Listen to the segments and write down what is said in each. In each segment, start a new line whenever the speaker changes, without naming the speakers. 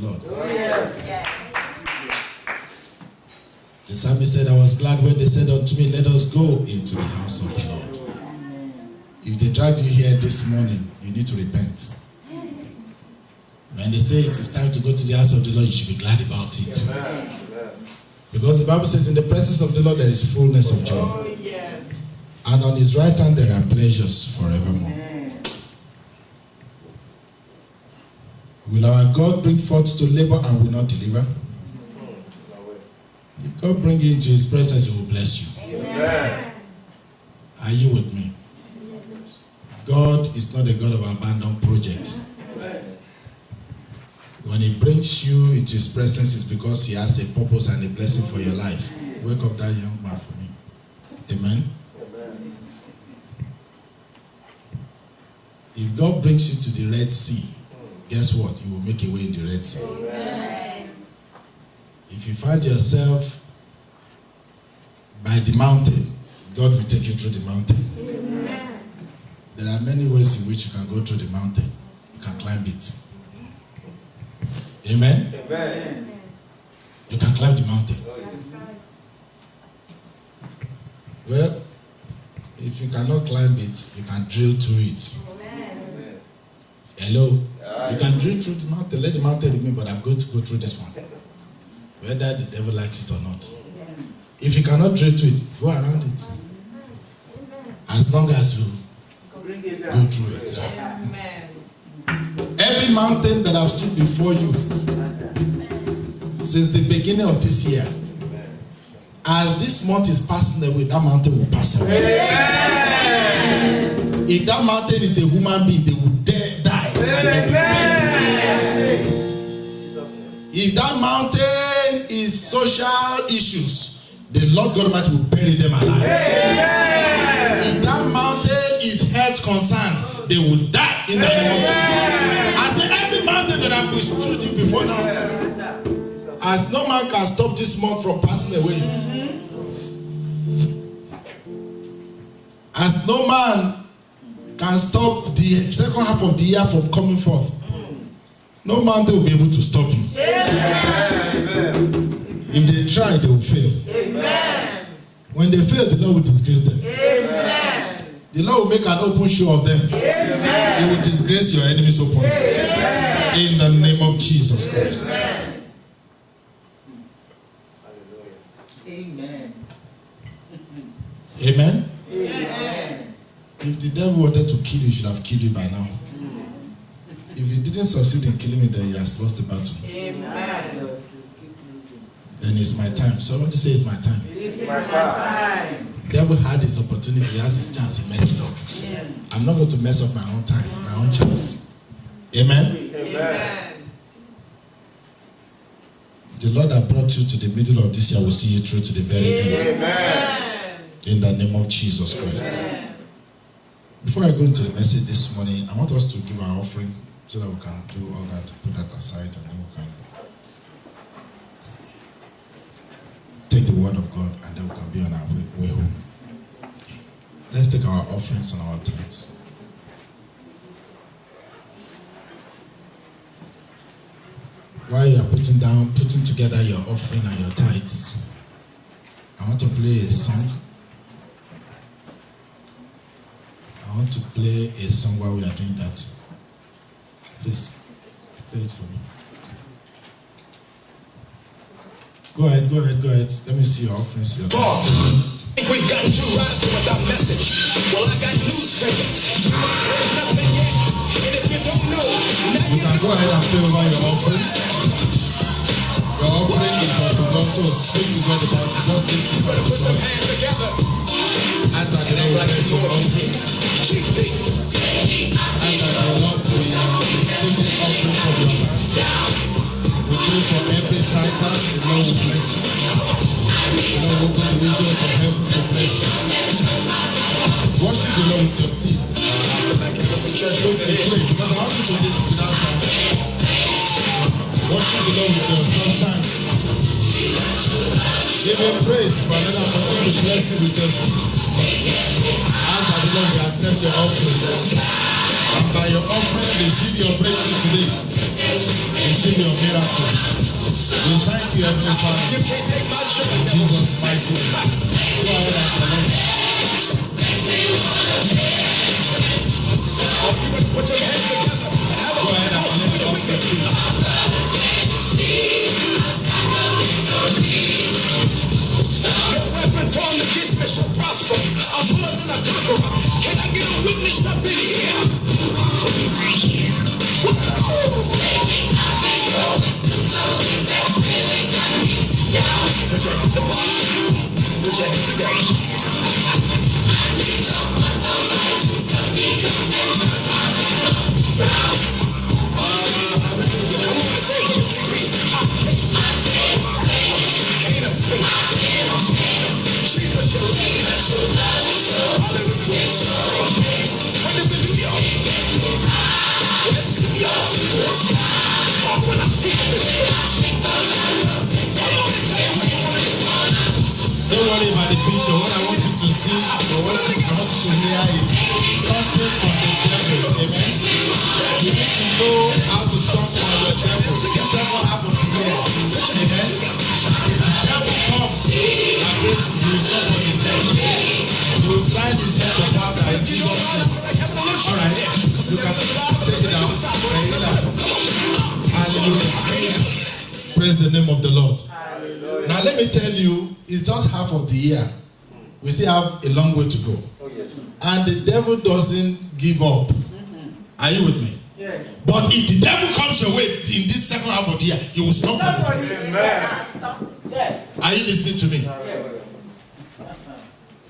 Lord.
Oh, yes. Yes.
The psalmist said, I was glad when they said unto me, let us go into the house of the Lord. If they dragged you here this morning, you need to repent. When they say it is time to go to the house of the Lord, you should be glad about it. Amen. Because the Bible says in the presence of the Lord there is fullness of joy.
Oh, yes.
And on his right hand there are pleasures forevermore. Will our God bring forth to labor and will not deliver? If God bring you into his presence, he will bless you.
Amen.
Are you with me? God is not a God of abandoned project. When he brings you into his presence, it's because he has a purpose and a blessing for your life. Wake up that young man for me. Amen? Amen. If God brings you to the Red Sea, guess what? You will make a way in the Red Sea. Amen. If you find yourself by the mountain, God will take you through the mountain. Amen. There are many ways in which you can go through the mountain. You can climb it. Amen? Amen. You can climb the mountain. Well, if you cannot climb it, you can drill through it. Amen. Hello? You can drill through the mountain. Let the mountain remain, but I'm going to go through this one. Whether the devil likes it or not. If you cannot drill through it, go around it. As long as you go through it. Amen. Every mountain that I've stood before you since the beginning of this year, as this month is passing away, that mountain will pass away. Amen. If that mountain is a human being, they will die. If that mountain is social issues, the Lord God Almighty will bury them alive. Amen. If that mountain is health concerns, they will die in the name of Jesus. I say every mountain that I've withstood you before now, as no man can stop this month from passing away, as no man can stop the second half of the year from coming forth, no mountain will be able to stop you. Amen. If they try, they will fail. Amen. When they fail, the Lord will disgrace them. Amen. The Lord will make an open show of them. Amen. He will disgrace your enemies openly. Amen. In the name of Jesus Christ.
Amen.
Amen. Amen. If the devil wanted to kill you, he should have killed you by now. If he didn't succeed in killing me, then he has lost the battle. Amen. Then it's my time. Somebody say it's my time.
It's my time.
The devil had his opportunity, he has his chance, he messed it up. Yeah. I'm not going to mess up my own time, my own chance. Amen? Amen. The Lord that brought you to the middle of this year will see you through to the very end. Amen. In the name of Jesus Christ. Amen. Before I go into the message this morning, I want us to give our offering so that we can do all that, put that aside, and then we can take the word of God, and then we can be on our way home. Let's take our offerings and our tithes. While you are putting together your offering and your tithes, I want to play a song. I want to play a song while we are doing that. Please, play it for me. Go ahead. Let me see your offerings.
We've got to ride with our message. Well, I got news for you. There's nothing yet. And if you don't know, now
you can go ahead and play over your offering. Your offering is unto God, so speak to God about it. Just speak to God.
Put them hands together.
As I know that your offering. As I want to receive this offering from your hand. We pray for every title. The Lord will bless you. The Lord will open the windows of heaven to bless you. Worship the Lord with your seed. Church, don't play because I want you to listen to that song. Worship the Lord with your substance. Give him praise for another opportunity to bless you with your seed. Ask that the Lord will accept your offering. And by your offering, receive your breakthrough today. Receive receive your miracle. We thank you, Heavenly Father.
You can't take my joy.
In Jesus' mighty name. Go ahead and collect it.
Put your hands together.
Go ahead and collect it off the tree.
No weapon formed against me shall prosper. I'm more than a conqueror. Can I get a witness up in here? Put your hands together. Put your hands together.
Don't worry about the picture. What I want you to see, or what I want you to hear is stomping on the devil. Amen. You need to know how to stomp on your devil. This is what happened here. Amen. If the devil comes against you, somebody is dead. You will blind his head to powder in Jesus' name. Alright. You can take it out. Hallelujah. Praise the name of the Lord. Now let me tell you, it's just half of the year. We still have a long way to go. And the devil doesn't give up. Are you with me?
Yes.
But if the devil comes your way in this second half of the year, you will stop on this.
Yes.
Are you listening to me?
Yes.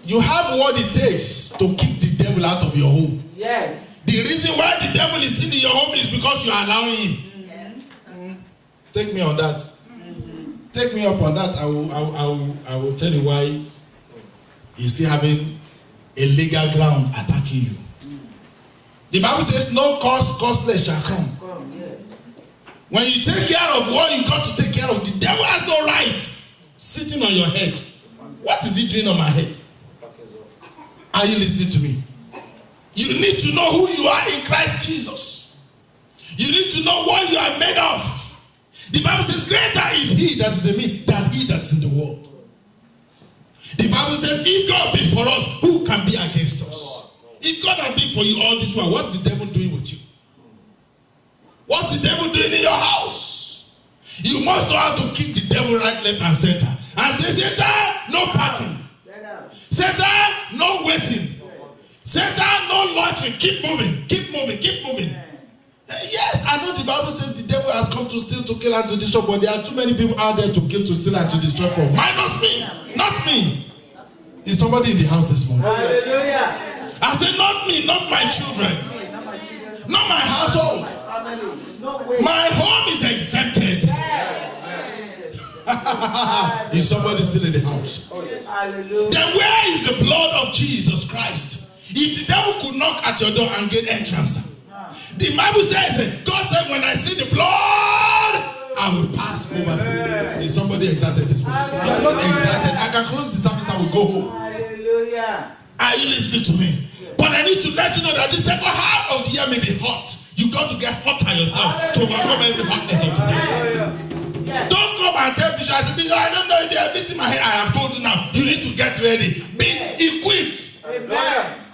You have what it takes to kick the devil out of your home.
Yes.
The reason why the devil is still in your home is because you are allowing him.
Yes.
Take me on that. Take me up on that. I will tell you why he's still having a legal ground attacking you. The Bible says, no causeless shall come.
Come, yes.
When you take care of what you got to take care of, the devil has no right sitting on your head. What is he doing on my head? Are you listening to me? You need to know who you are in Christ Jesus. You need to know what you are made of. The Bible says, greater is he that is in me than he that is in the world. The Bible says, if God be for us, who can be against us? If God has been for you all this while, what's the devil doing with you? What's the devil doing in your house? You must know how to kick the devil right, left, and center. And say, Satan, no parking. Satan, no waiting. Satan, no loitering. Keep moving, keep moving, keep moving. Yes, I know the Bible says the devil has come to steal, to kill, and to destroy, but there are too many people out there to kill, to steal, and to destroy for. Minus me, not me. Is somebody in the house this morning?
Hallelujah.
I said, not me, not my children, not my household. My home is exempted. Is somebody still in the house?
Hallelujah.
Then where is the blood of Jesus Christ? If the devil could knock at your door and get entrance, the Bible says, God said, when I see the blood, I will pass over you. Is somebody excited this morning? You are not excited. I can close the service and we'll go home.
Hallelujah.
Are you listening to me? But I need to let you know that the second half of the year may be hot. You got to get hotter yourself to overcome every hotness of the day. Don't come and tell Bishop, I don't know if they are beating my head. I have told you now. You need to get ready. Be equipped.
Amen.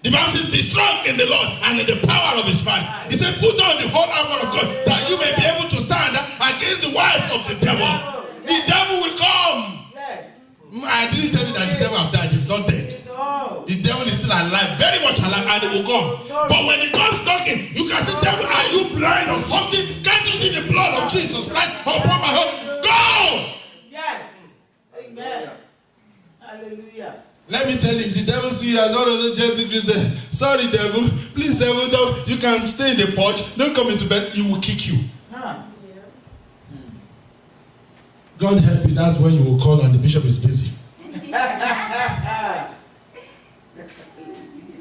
The Bible says, be strong in the Lord and in the power of his might. He said, put on the whole armor of God that you may be able to stand against the wiles of the devil. The devil will come.
Yes.
I didn't tell you that the devil have died. He's not dead.
No.
The devil is still alive, very much alive, and he will come. But when he comes knocking, you can say, devil, are you blind or something? Can't you see the blood of Jesus Christ upon my head? Go!
Yes. Amen. Hallelujah.
Let me tell you, if the devil see you as one of the gentle Christians, sorry devil, please devil, don't, you can stay in the porch, don't come into bed, he will kick you.
Huh.
God help you, that's when you will call and the bishop is busy.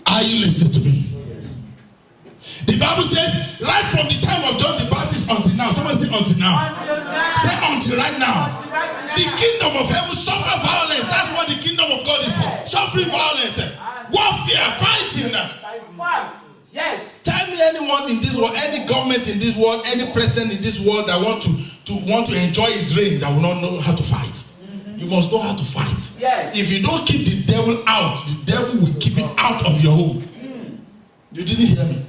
Are you listening to me? The Bible says, right from the time of John the Baptist until now, somebody say until now. Say until right now. The kingdom of heaven suffer violence. That's what the kingdom of God is for. Suffering violence. Warfare, fighting.
Yes.
Tell me anyone in this world, any government in this world, any president in this world that want to enjoy his reign that will not know how to fight. You must know how to fight.
Yes.
If you don't keep the devil out, the devil will keep it out of your home. You didn't hear me.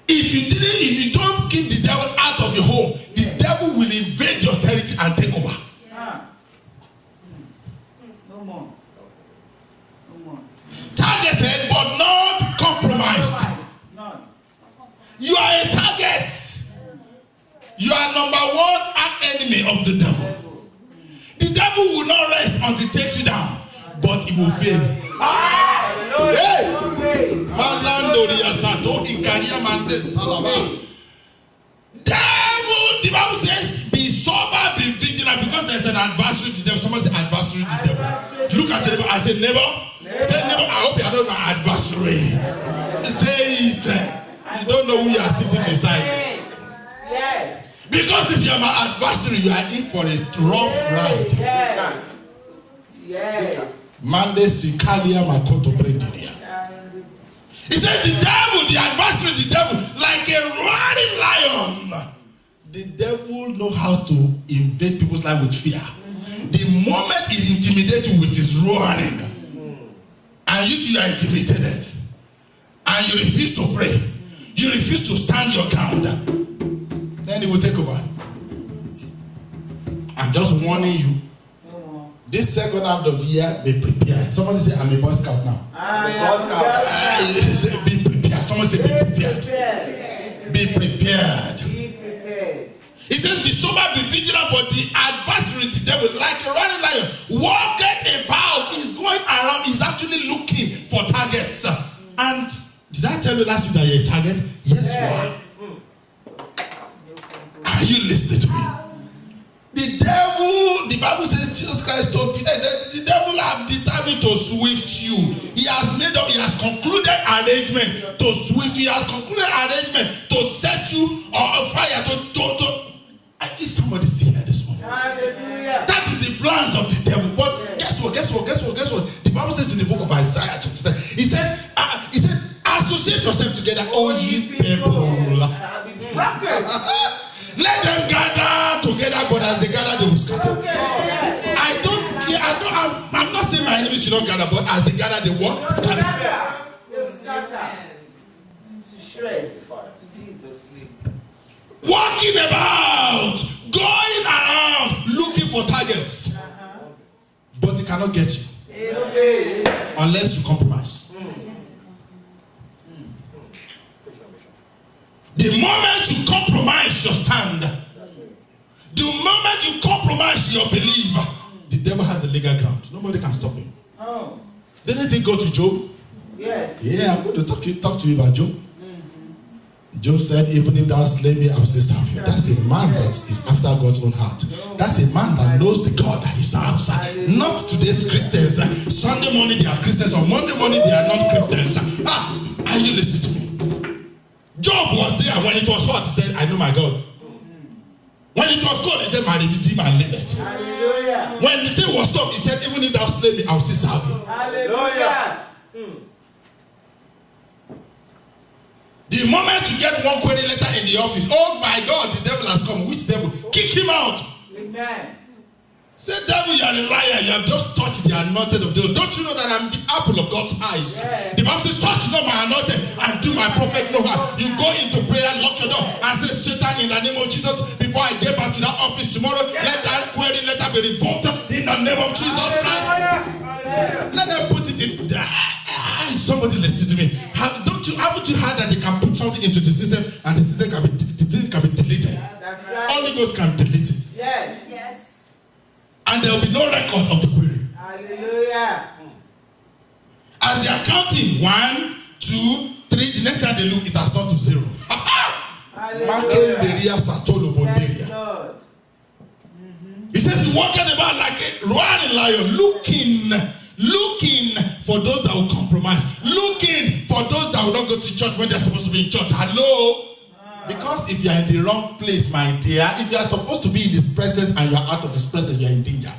If you don't keep the devil out of your home, the devil will invade your territory and take over.
No more.
Targeted but not compromised.
None.
You are a target. You are number one enemy of the devil. The devil will not rest until it takes you down, but it will fail. Hey! Devil, the Bible says, be sober, be vigilant, because there's an adversary to the devil. Someone say adversary to the devil. Look at the neighbor. I say neighbor. Say neighbor, I hope you are not my adversary. Say it. You don't know who you are sitting beside.
Yes.
Because if you are my adversary, you are in for a rough ride.
Yes. Yes.
Mande sikalia makoto brendilia. He said the devil, the adversary, the devil, like a roaring lion. The devil knows how to invade people's life with fear. The moment he intimidates you with his roaring, and you are intimidated, and you refuse to pray, you refuse to stand your ground, then he will take over. I'm just warning you. This second half of the year, be prepared. Somebody say, I'm a Boy Scout now. Be prepared. Somebody say, be prepared. Be prepared. He says, be sober, be vigilant, for the adversary, the devil, like a running lion, walketh about. He's going around. He's actually looking for targets. And did I tell you last week that you're a target? Yes, you are. Are you listening to me? The devil, the Bible says, Jesus Christ told Peter, he said, the devil have determined to swift you. He has made up, he has concluded arrangement to swift you. He has concluded arrangement to set you on fire. Is somebody seeing here this morning?
Hallelujah.
That is the plans of the devil. But guess what? The Bible says in the book of Isaiah, he said, associate yourself together, all ye people. Let them gather together, but as they gather, they will scatter. I don't care. I'm not saying my enemies should not gather, but as they gather, they will scatter.
They will scatter into shreds. Jesus' name.
Walking about, going around, looking for targets, but it cannot get you unless you compromise. The moment you compromise your stand, the moment you compromise your belief, the devil has a legal ground. Nobody can stop him.
Oh.
Didn't it go to Job?
Yes.
Yeah, I'm going to talk to you about Job. Job said, even if thou slay me, I will still serve you. That's a man that is after God's own heart. That's a man that knows the God that he serves. Not today's Christians. Sunday morning they are Christians, or Monday morning they are not Christians. Are you listening to me? Job was there when it was hot. He said, I know my God. When it was cold, he said, my Redeemer liveth.
Hallelujah.
When the thing was tough, he said, even if thou slay me, I will still serve you.
Hallelujah.
The moment you get one query letter in the office, oh my God, the devil has come. Which devil? Kick him out.
Amen.
Say, devil, you are a liar. You have just touched the anointed of the Lord. Don't you know that I'm the apple of God's eyes?
Yes.
The Bible says, touch not my anointed and do my prophet no harm. You go into prayer, lock your door, and say, Satan, in the name of Jesus, before I get back to that office tomorrow, let that query letter be revoked in the name of Jesus Christ. Let them put it in. Somebody listen to me. Haven't you heard that they can put something into the system and the system can be deleted?
That's right.
Only God can delete it.
Yes.
And there will be no record of the query.
Hallelujah.
As they are counting 1, 2, 3, the next time they look, it has gone to 0.
Yes, Lord.
He says he walked about like a roaring lion, looking for those that will compromise, looking for those that will not go to church when they're supposed to be in church. Hello? Because if you are in the wrong place, my dear, if you are supposed to be in his presence and you are out of his presence, you are in danger.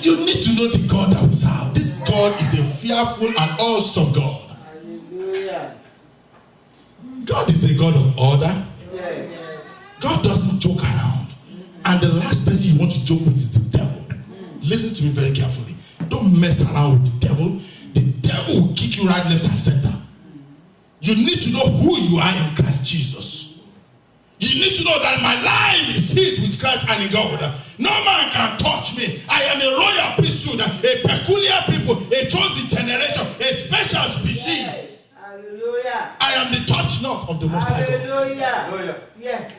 You need to know the God that we serve. This God is a fearful and awesome God.
Hallelujah.
God is a God of order.
Yes.
God doesn't joke around. And the last person you want to joke with is the devil. Listen to me very carefully. Don't mess around with the devil. The devil will kick you right, left, and center. You need to know who you are in Christ Jesus. You need to know that my life is hid with Christ and in God. No man can touch me. I am a royal priesthood, a peculiar people, a chosen generation, a special species.
Yes. Hallelujah.
I am the touch not of the Most High God.
Hallelujah. Yes.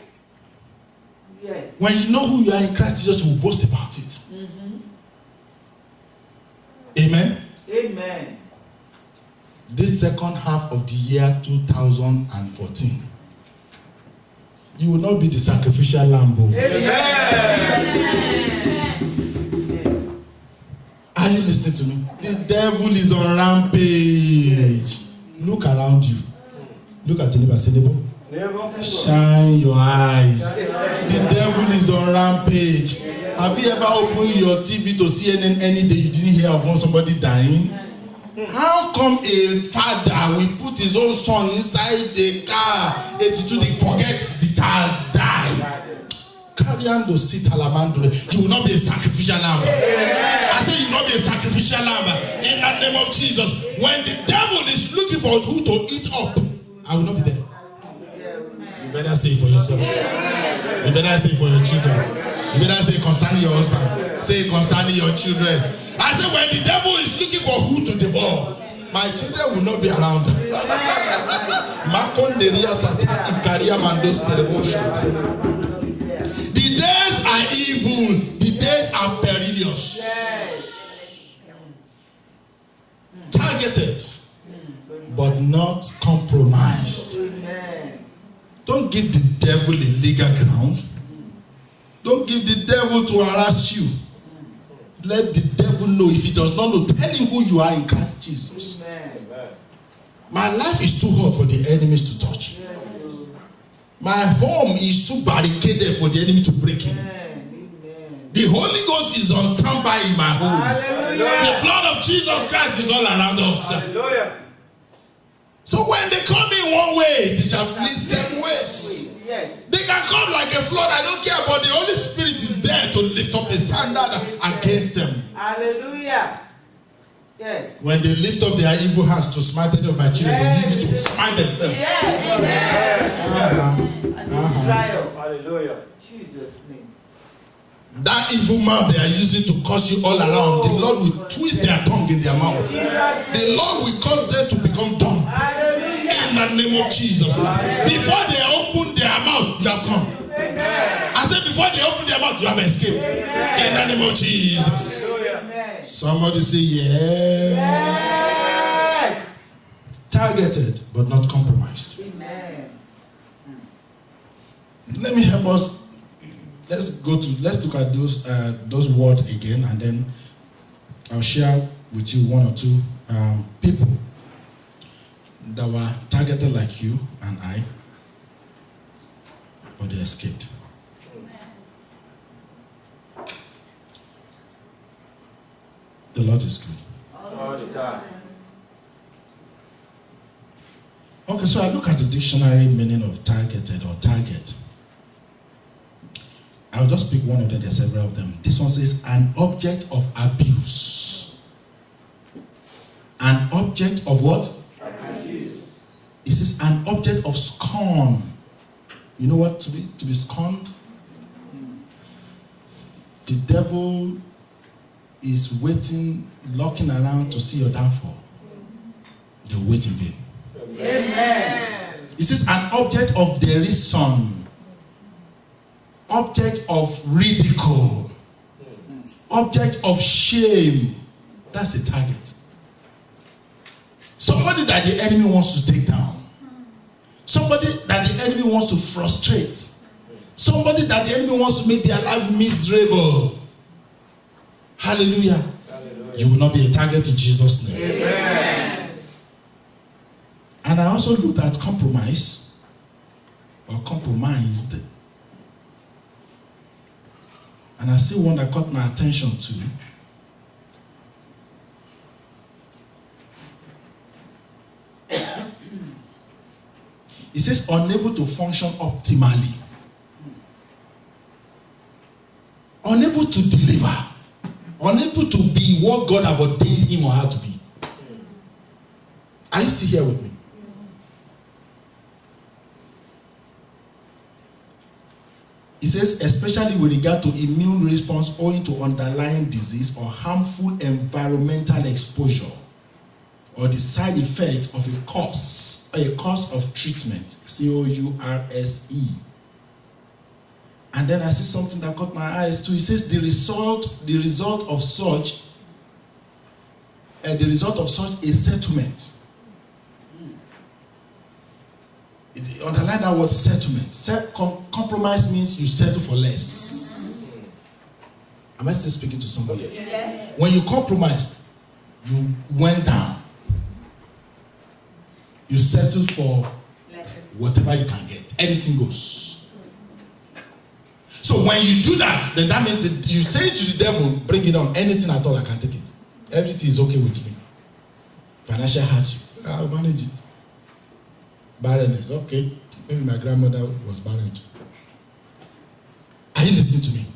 Yes.
When you know who you are in Christ Jesus, you will boast about it. Amen.
Amen.
This second half of the year 2014, you will not be the sacrificial lamb.
Amen.
Are you listening to me? The devil is on rampage. Look around you. Look at the neighbor. Say, neighbor, shine your eyes. The devil is on rampage. Have you ever opened your TV to CNN any day you didn't hear of somebody dying? How come a father will put his own son inside the car to forget the child died? Carrying those sit alamando, you will not be a sacrificial lamb. I say you will not be a sacrificial lamb in the name of Jesus. When the devil is looking for who to eat up, I will not be there. You better say it for yourself. You better say it for your children. You better say it concerning your husband. Say it concerning your children. I say when the devil is looking for who to devour, my children will not be around. The days are evil. The days are perilous. Targeted, but not compromised. Don't give the devil a legal ground. Don't give the devil to harass you. Let the devil know. If he does not know, tell him who you are in Christ Jesus. My life is too hot for the enemies to touch. My home is too barricaded for the enemy to break in. The Holy Ghost is on standby in my home. The blood of Jesus Christ is all around us. So when they come in one way, they shall flee 7 ways. They can come like a flood, I don't care, but the Holy Spirit is there to lift up a standard against them.
Hallelujah. Yes.
When they lift up their evil hands to smite any of my children, they use it to smite themselves.
Hallelujah. Jesus' name.
That evil mouth they are using to curse you all around, the Lord will twist their tongue in their mouth. The Lord will cause them to become dumb. In the name of Jesus. Before they open their mouth, you have come. I said before they open their mouth, you have escaped. In the name of Jesus. Somebody say yes. Targeted but not compromised. Let me help us. Let's look at those words again, and then I'll share with you one or two people that were targeted like you and I, but they escaped. The Lord is good.
All the time.
Okay, so I look at the dictionary meaning of targeted or target. I'll just pick one of them. There are several of them. This one says an object of abuse. An object of what?
Abuse.
It says an object of scorn. You know what to be scorned? The devil is waiting, looking around to see your downfall. They wait in vain.
Amen.
It says an object of derision. Object of ridicule, object of shame. That's a target. Somebody that the enemy wants to take down, somebody that the enemy wants to frustrate, somebody that the enemy wants to make their life miserable. Hallelujah. Hallelujah. You will not be a target in Jesus' name. Amen. And I also looked at compromise or compromised. And I see one that caught my attention too. It says unable to function optimally. Unable to deliver. Unable to be what God have ordained him or her to be. Are you still here with me? It says, especially with regard to immune response owing to underlying disease or harmful environmental exposure, or the side effects of a course of treatment, COURSE. And then I see something that caught my eyes too. It says the result of such a settlement. Underline that word settlement. Compromise means you settle for less. Am I still speaking to somebody?
Yes.
When you compromise, you went down. You settle for whatever you can get. Anything goes. So when you do that, then that means that you say to the devil, bring it on. Anything at all, I can take it. Everything is okay with me. Financial hardship, I'll manage it. Barrenness, okay. Maybe my grandmother was barren too. Are you listening to me?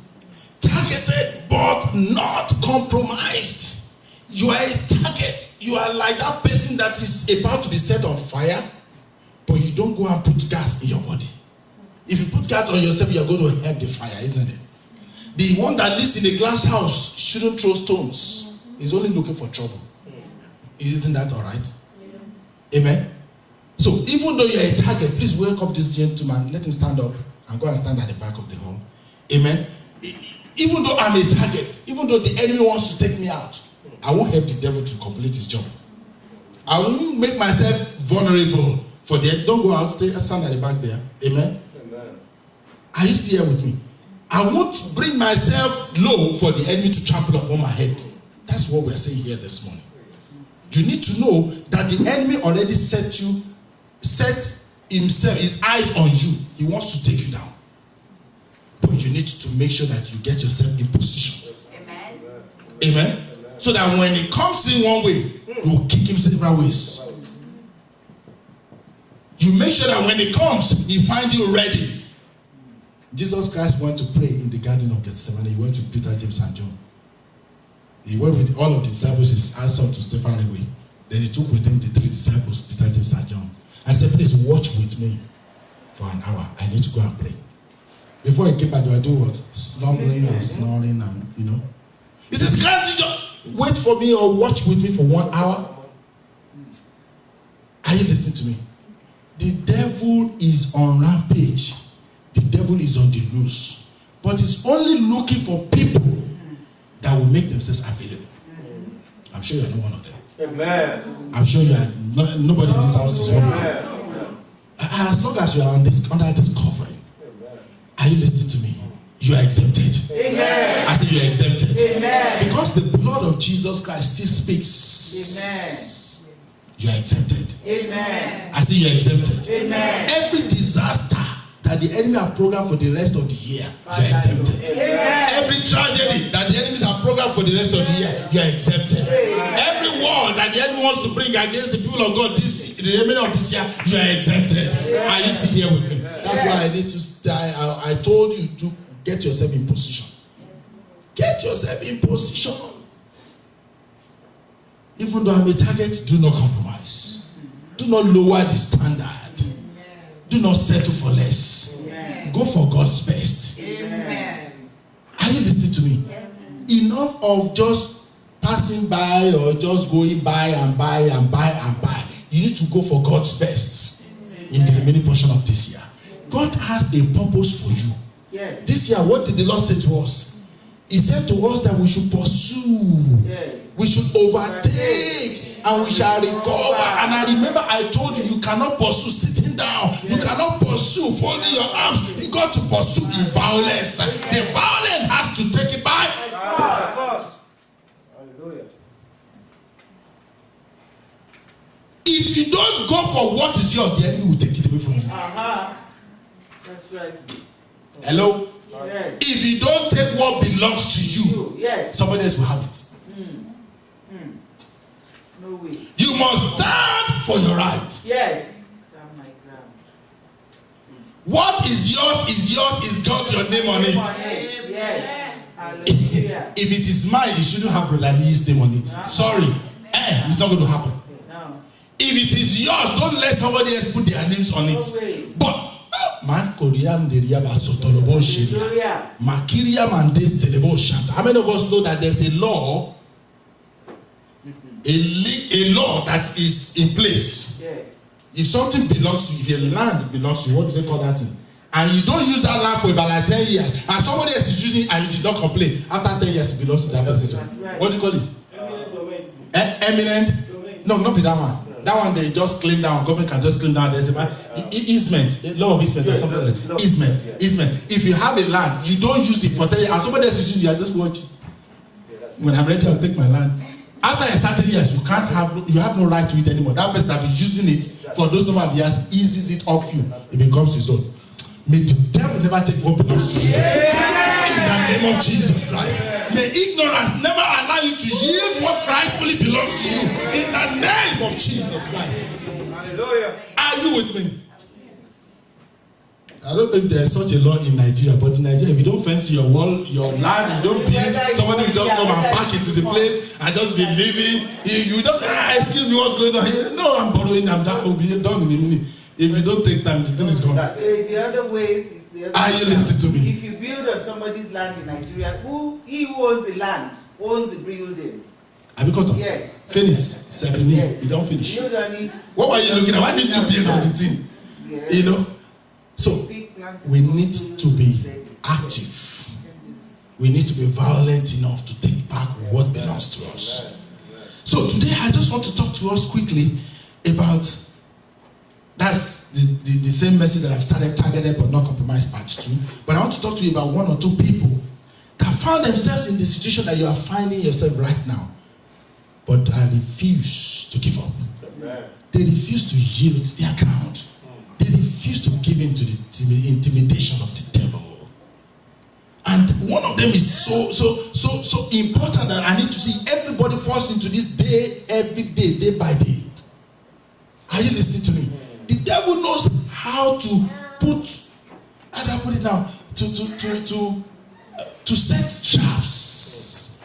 Targeted but not compromised. You are a target. You are like that person that is about to be set on fire, but you don't go and put gas in your body. If you put gas on yourself, you're going to help the fire, isn't it? The one that lives in a glass house shouldn't throw stones. He's only looking for trouble. Isn't that all right? Amen? So even though you're a target, please welcome this gentleman. Let him stand up and go and stand at the back of the hall. Amen? Even though I'm a target, even though the enemy wants to take me out, I won't help the devil to complete his job. I won't make myself vulnerable for the. Don't go out, stand at the back there. Amen?
Amen.
Are you still here with me? I won't bring myself low for the enemy to trample upon my head. That's what we're saying here this morning. You need to know that the enemy already set himself, his eyes on you. He wants to take you down. But you need to make sure that you get yourself in position.
Amen.
Amen. So that when he comes in one way, you will kick him several ways. You make sure that when he comes, he finds you ready. Jesus Christ went to pray in the Garden of Gethsemane. He went with Peter, James, and John. He went with all of the disciples. He asked them to stay far away. Then he took with him the 3 disciples, Peter, James, and John. I said, please watch with me for an hour. I need to go and pray. Before he came back, they were doing what? Slumbering and snoring and, He says, can't you just wait for me or watch with me for 1 hour? Are you listening to me? The devil is on rampage. The devil is on the loose. But he's only looking for people that will make themselves available. I'm sure you're not one of them.
Amen.
I'm sure you are not, nobody in this house is one of them.
Amen.
As long as you are under this covering, are you listening to me? You are exempted.
Amen.
I said you are exempted.
Amen.
Because the blood of Jesus Christ still speaks.
Amen.
You are exempted.
Amen.
I say you are exempted.
Amen.
Every disaster that the enemy have programmed for the rest of the year, you are exempted.
Amen.
Every tragedy that the enemies have programmed for the rest of the year, you are exempted. Every war that the enemy wants to bring against the people of God the remainder of this year, you are exempted. Are you still here with me? That's why I need to. I told you to get yourself in position. Get yourself in position. Even though I'm a target, do not compromise. Do not lower the standard. Do not settle for less. Go for God's best.
Amen.
Are you listening to me? Enough of just passing by or just going by and buy and buy and buy. You need to go for God's best in the remaining portion of this year. God has a purpose for you.
Yes.
This year, what did the Lord say to us? He said to us that we should pursue.
Yes.
We should overtake and we shall recover. And I remember I told you, you cannot pursue sitting down. You cannot pursue folding your arms. You got to pursue in violence. The violent has to take it by.
Hallelujah.
If you don't go for what is yours, the enemy will take it away from you.
That's right.
Hello?
Yes.
If you don't take what belongs to you,
Yes.
somebody else will have it.
No way.
You must stand for your right.
Yes. Stand my ground.
What is yours is got your name on it.
Yes. Hallelujah.
If it is mine, it shouldn't have Brother Lee's name on it. Sorry. It's not going to happen.
No.
If it is yours, don't let somebody else put their names on
No
it.
way.
But how many of us know that there's a law, a law that is in place?
Yes.
If something belongs to you, if a land belongs to you, what do they call that thing? And you don't use that land for about like 10 years, and somebody else is using it and you did not complain, after 10 years it belongs to that person.
Right.
What do you call it? Eminent? No, not be that one. That one they just claim down. Government can just claim down. There's a easement, law of easement or something like that. Easement. If you have a land, you don't use it for 10 years, and somebody else is using it, you are just watching. When I'm ready, I'll take my land. After a certain years, you have no right to it anymore. That person that been using it for those number of years eases it off you. It becomes his own. May the devil never take what belongs to you. In the name of Jesus Christ. May ignorance never allow you to yield what rightfully belongs to you. In the name of Jesus Christ.
Hallelujah.
Are you with me? I don't know if there's such a law in Nigeria, but in Nigeria, if you don't fence your wall, your land, you don't build, somebody will just come and pack it to the place and just be living. You just, excuse me, what's going on here? No, I'm borrowing, that will be done in a minute. If you don't take time, the thing is gone.
The other way is the other way.
Are you listening to me?
If you build on somebody's land in Nigeria, he who owns the land owns the building.
Have you got on?
Yes.
Finish. 7
Yes.
You don't finish.
Build on it.
What were you looking at? Why did you build on the thing?
Yes.
You know? So, we need to be active. We need to be violent enough to take back what belongs to us. So today I just want to talk to us quickly about, that's the same message that I've started, Targeted but Not Compromised part 2. But I want to talk to you about 1 or 2 people that found themselves in the situation that you are finding yourself right now, but I refuse to give up. They refuse to yield their ground. They refuse to give in to the intimidation of the devil. And one of them is so important that I need to see everybody falls into this day, every day, day by day. Are you listening to me? The devil knows how to how do I put it now? To set traps.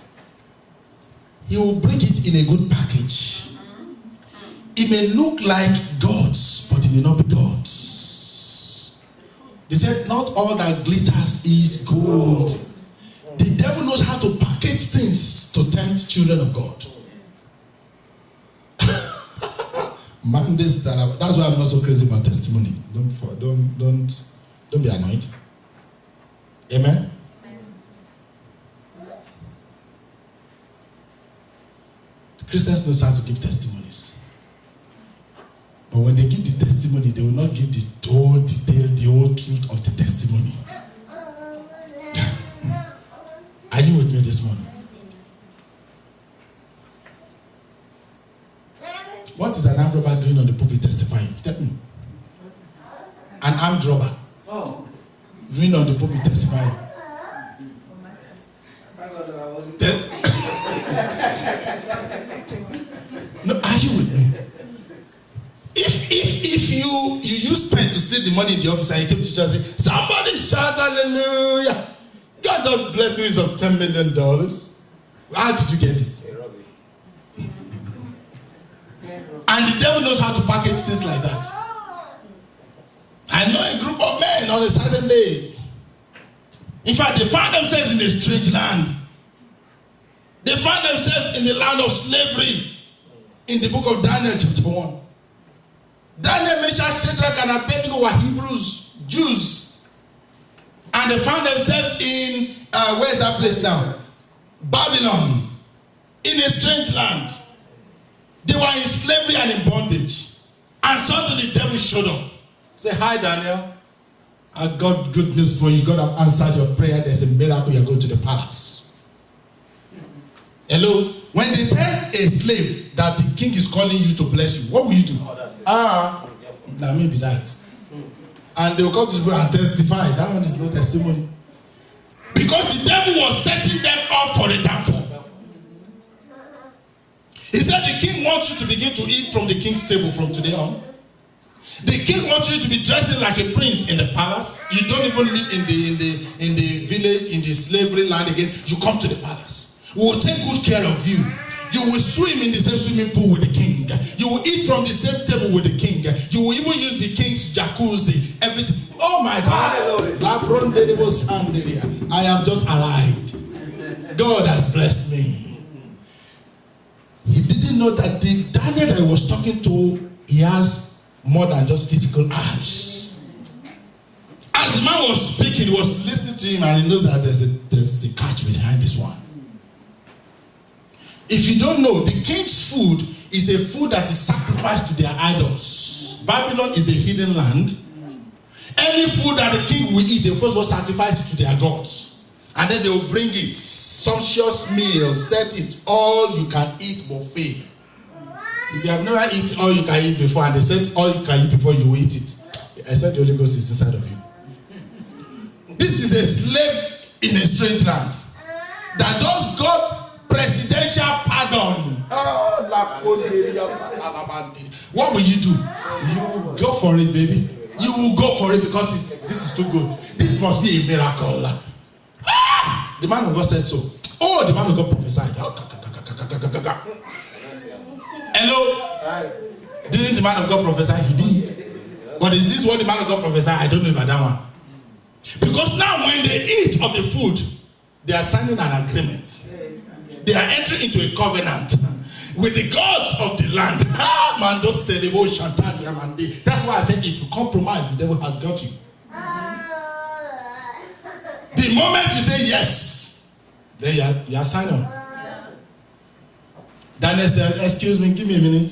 He will bring it in a good package. It may look like God's, but it may not be God's. They said, not all that glitters is gold. The devil knows how to package things to tempt children of God. That's why I'm not so crazy about testimony. Don't be annoyed. Amen. Christians know how to give testimonies. But when they give the testimony, they will not give the whole detail, the whole truth of the testimony. Are you with me this morning? What is an armed robber doing on the pulpit testifying? Tell me. An armed robber doing on the pulpit testifying. No, are you with me? If you use pen to steal the money in the office and you came to church and say, somebody shout hallelujah. God just blessed me with some $10 million. How did you get it? And the devil knows how to package things like that. I know a group of men on a certain day. In fact, they found themselves in a strange land. They found themselves in the land of slavery. In the book of Daniel chapter 1. Daniel, Meshach, Shadrach, and Abednego were Hebrews, Jews. And they found themselves in, where's that place now? Babylon. In a strange land. They were in slavery and in bondage. And suddenly the devil showed up. Say, hi Daniel. I got good news for you. God have answered your prayer. There's a miracle. You're going to the palace. Hello? When they tell a slave that the king is calling you to bless you, what will you do? Now maybe that. And they will come to people and testify. That one is no testimony. Because the devil was setting them up for a downfall. He said the king wants you to begin to eat from the king's table from today on. The king wants you to be dressing like a prince in the palace. You don't even live in the village, in the slavery land again. You come to the palace. We will take good care of you. You will swim in the same swimming pool with the king. You will eat from the same table with the king. You will even use the king's jacuzzi. Everything. Oh my God. I am just arrived. God has blessed me. He didn't know that the Daniel that he was talking to, he has more than just physical eyes. As the man was speaking, he was listening to him, and he knows that there's a catch behind this one. If you don't know, the king's food is a food that is sacrificed to their idols. Babylon is a hidden land. Any food that the king will eat, they first will sacrifice it to their gods. And then they will bring it, sumptuous meal, set it, all you can eat buffet. If you have never eaten all you can eat before, and they said all you can eat before you eat it, I said the Holy Ghost is inside of you. This is a slave in a strange land that just got presidential pardon. What will you do? You will go for it, baby. You will go for it because this is too good. This must be a miracle. The man of God said so. Oh, the man of God prophesied. Hello? Didn't the man of God prophesy? He did. But is this what the man of God prophesied? I don't know about that one. Because now when they eat of the food, they are signing an agreement. They are entering into a covenant with the gods of the land. That's why I said if you compromise, the devil has got you. The moment you say yes, then you are signing on. Daniel said, excuse me, give me a minute.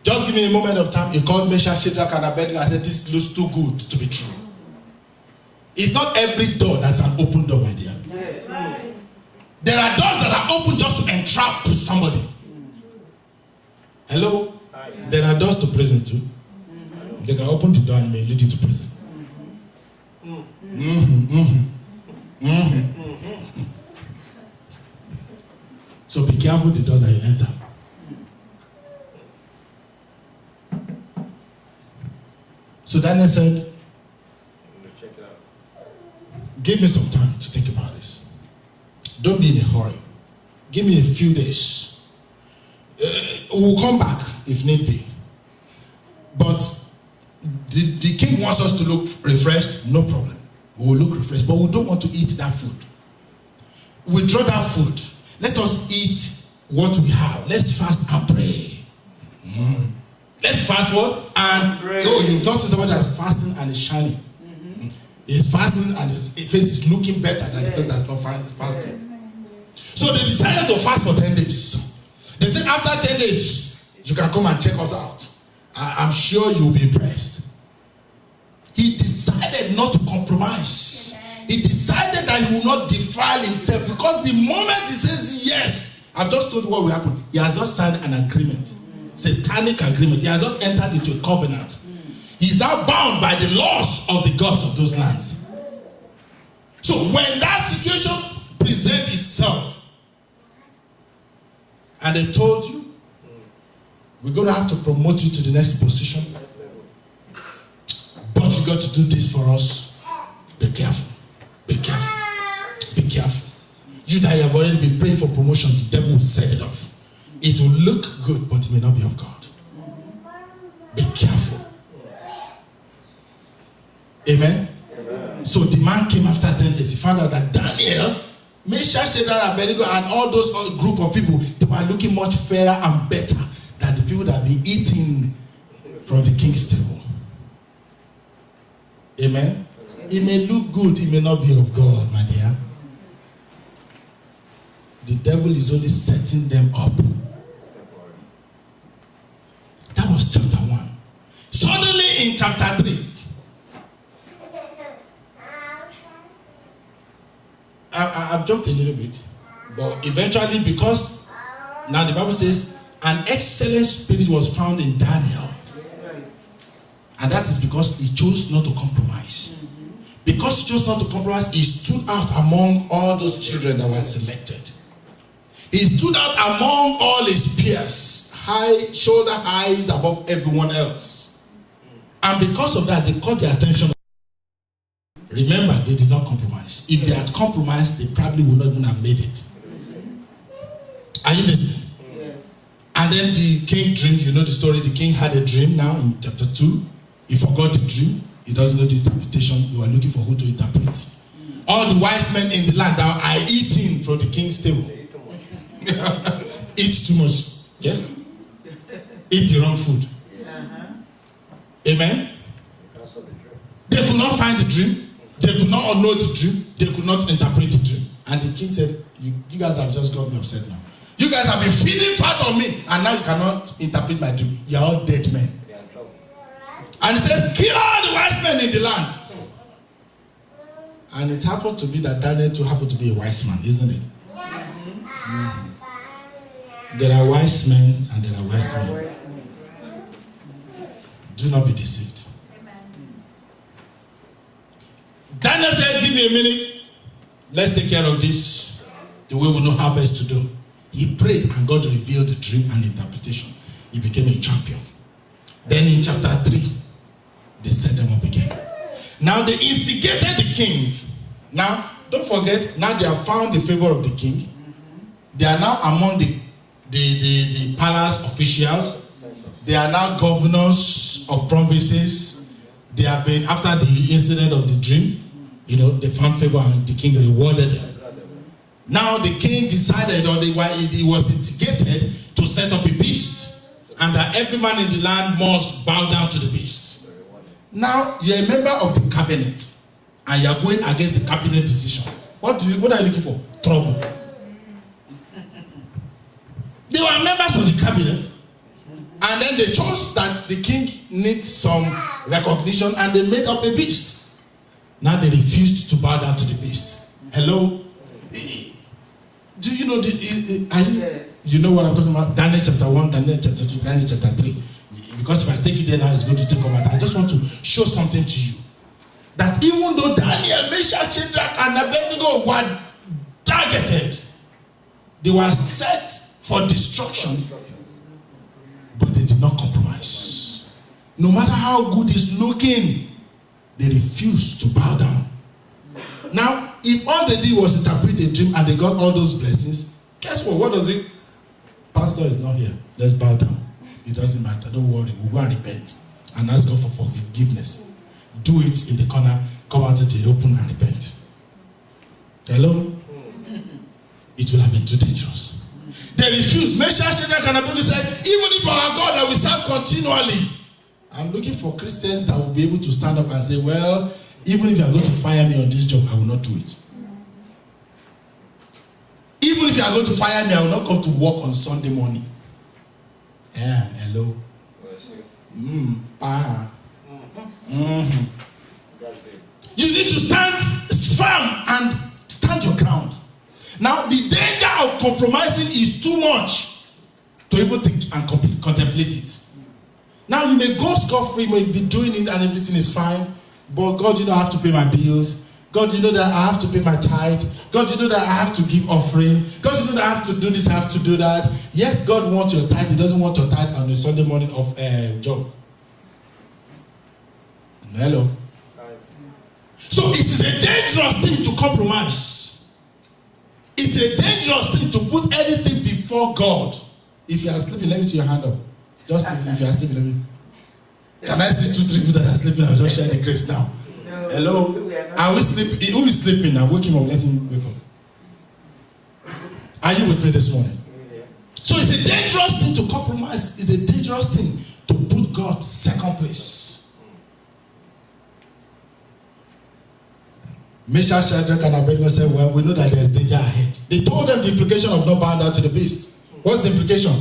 Just give me a moment of time. He called Meshach, Shadrach, and Abednego. I said, this looks too good to be true. It's not every door that's an open door, my dear. There are doors that are open just to entrap somebody. Hello? There are doors to prison too. They can open the door and may lead you to prison. So be careful the doors that you enter. So Daniel said, check it out. Give me some time to think about this. Don't be in a hurry. Give me a few days. We'll come back if need be. But the king wants us to look refreshed. No problem. We will look refreshed. But we don't want to eat that food. Withdraw that food. Let us eat what we have. Let's fast and pray. Let's fast what? And pray. Oh, you've not seen somebody that's fasting and is shining. He's fasting and his face is looking better than the person that's not fasting. So they decided to fast for 10 days. They said after 10 days, you can come and check us out. I'm sure you'll be impressed. He decided not to compromise. He decided that he will not defile himself, because the moment he says yes, I've just told you what will happen. He has just signed an agreement, satanic agreement. He has just entered into a covenant. He's now bound by the laws of the gods of those lands. So when that situation presents itself, and they told you, we're going to have to promote you to the next position, but you got to do this for us. Be careful. Be careful. Be careful. You that have already been praying for promotion, the devil will set it off. It will look good, but it may not be of God. Be careful. Amen? So the man came after 10 days. He found out that Daniel, Meshach, Shadrach, Abednego, and all those group of people, they were looking much fairer and better than the people that be eating from the king's table. Amen? It may look good, it may not be of God, my dear. The devil is only setting them up. That was chapter 1. Suddenly in chapter 3, I've jumped a little bit, but eventually, because now the Bible says an excellent spirit was found in Daniel, and that is because he chose not to compromise. Because he chose not to compromise, he stood out among all those children that were selected. He stood out among all his peers, high, shoulder highs above everyone else. And because of that, they caught the attention. Remember, they did not compromise. If they had compromised, they probably would not even have made it. Are you listening?
Yes.
And then the king dreamed. You know the story. The king had a dream now in chapter 2. He forgot the dream. He doesn't know the interpretation. You are looking for who to interpret. All the wise men in the land are eating from the king's table. Eat too much. Yes? Eat the wrong food. Amen? They could not find the dream. They could not know the dream. They could not interpret the dream. And the king said, you guys have just got me upset now. You guys have been feeding fat on me, and now you cannot interpret my dream. You are all dead men. And he says, kill all the wise men in the land. And it happened to be that Daniel too happened to be a wise man, isn't it? There are wise men and there are wise men. Do not be deceived. Daniel said, give me a minute. Let's take care of this the way we know how best to do. He prayed and God revealed the dream and interpretation. He became a champion. Then in chapter 3, they set them up again. Now they instigated the king. Now, don't forget, now they have found the favor of the king. They are now among the palace officials. They are now governors of provinces. They have been, after the incident of the dream, they found favor and the king rewarded them. Now the king decided, or he was instigated to set up a beast, and that every man in the land must bow down to the beast. Now you're a member of the cabinet, and you're going against the cabinet decision. What are you looking for? Trouble. They were members of the cabinet, and then they chose that the king needs some recognition, and they made up a beast. Now they refused to bow down to the beast. Hello? Do you know you know what I'm talking about? Daniel chapter 1, Daniel chapter 2, Daniel chapter 3. Because if I take it there now, it's going to take over. I just want to show something to you. That even though Daniel, Meshach, Shadrach, and Abednego were targeted, they were set for destruction, but they did not compromise. No matter how good it's looking, they refused to bow down. Now, if all they did was interpret a dream and they got all those blessings, guess what? What does it? Pastor is not here. Let's bow down. It doesn't matter. Don't worry. We'll go and repent and ask God for forgiveness. Do it in the corner. Come out to the open and repent. Hello? It will have been too dangerous. They refused. Meshach, Shadrach, and Abednego said, even if our God that we serve continually. I'm looking for Christians that will be able to stand up and say, well, even if you are going to fire me on this job, I will not do it. Even if you are going to fire me, I will not come to work on Sunday morning. Yeah, hello. You need to stand firm and stand your ground. Now, the danger of compromising is too much to even think and contemplate it. Now, you may go scot-free, you may be doing it and everything is fine. But God, I have to pay my bills. God, that I have to pay my tithe. God, that I have to give offering. God, that I have to do this, I have to do that. Yes, God wants your tithe. He doesn't want your tithe on a Sunday morning of job. Hello. So it is a dangerous thing to compromise. It's a dangerous thing to put anything before God. If you are sleeping, let me see your hand up. Just if you are sleeping, let me. Can I see 2-3 people that are sleeping? I'll just share the grace now. No, hello? Are we sleeping? Who is sleeping now? Wake him up. Let him wake up. Are you with me this morning? Yeah. So it's a dangerous thing to compromise. It's a dangerous thing to put God second place. Meshach, Shadrach, and Abednego said, well, we know that there's danger ahead. They told them the implication of not bowing down to the beast. What's the implication?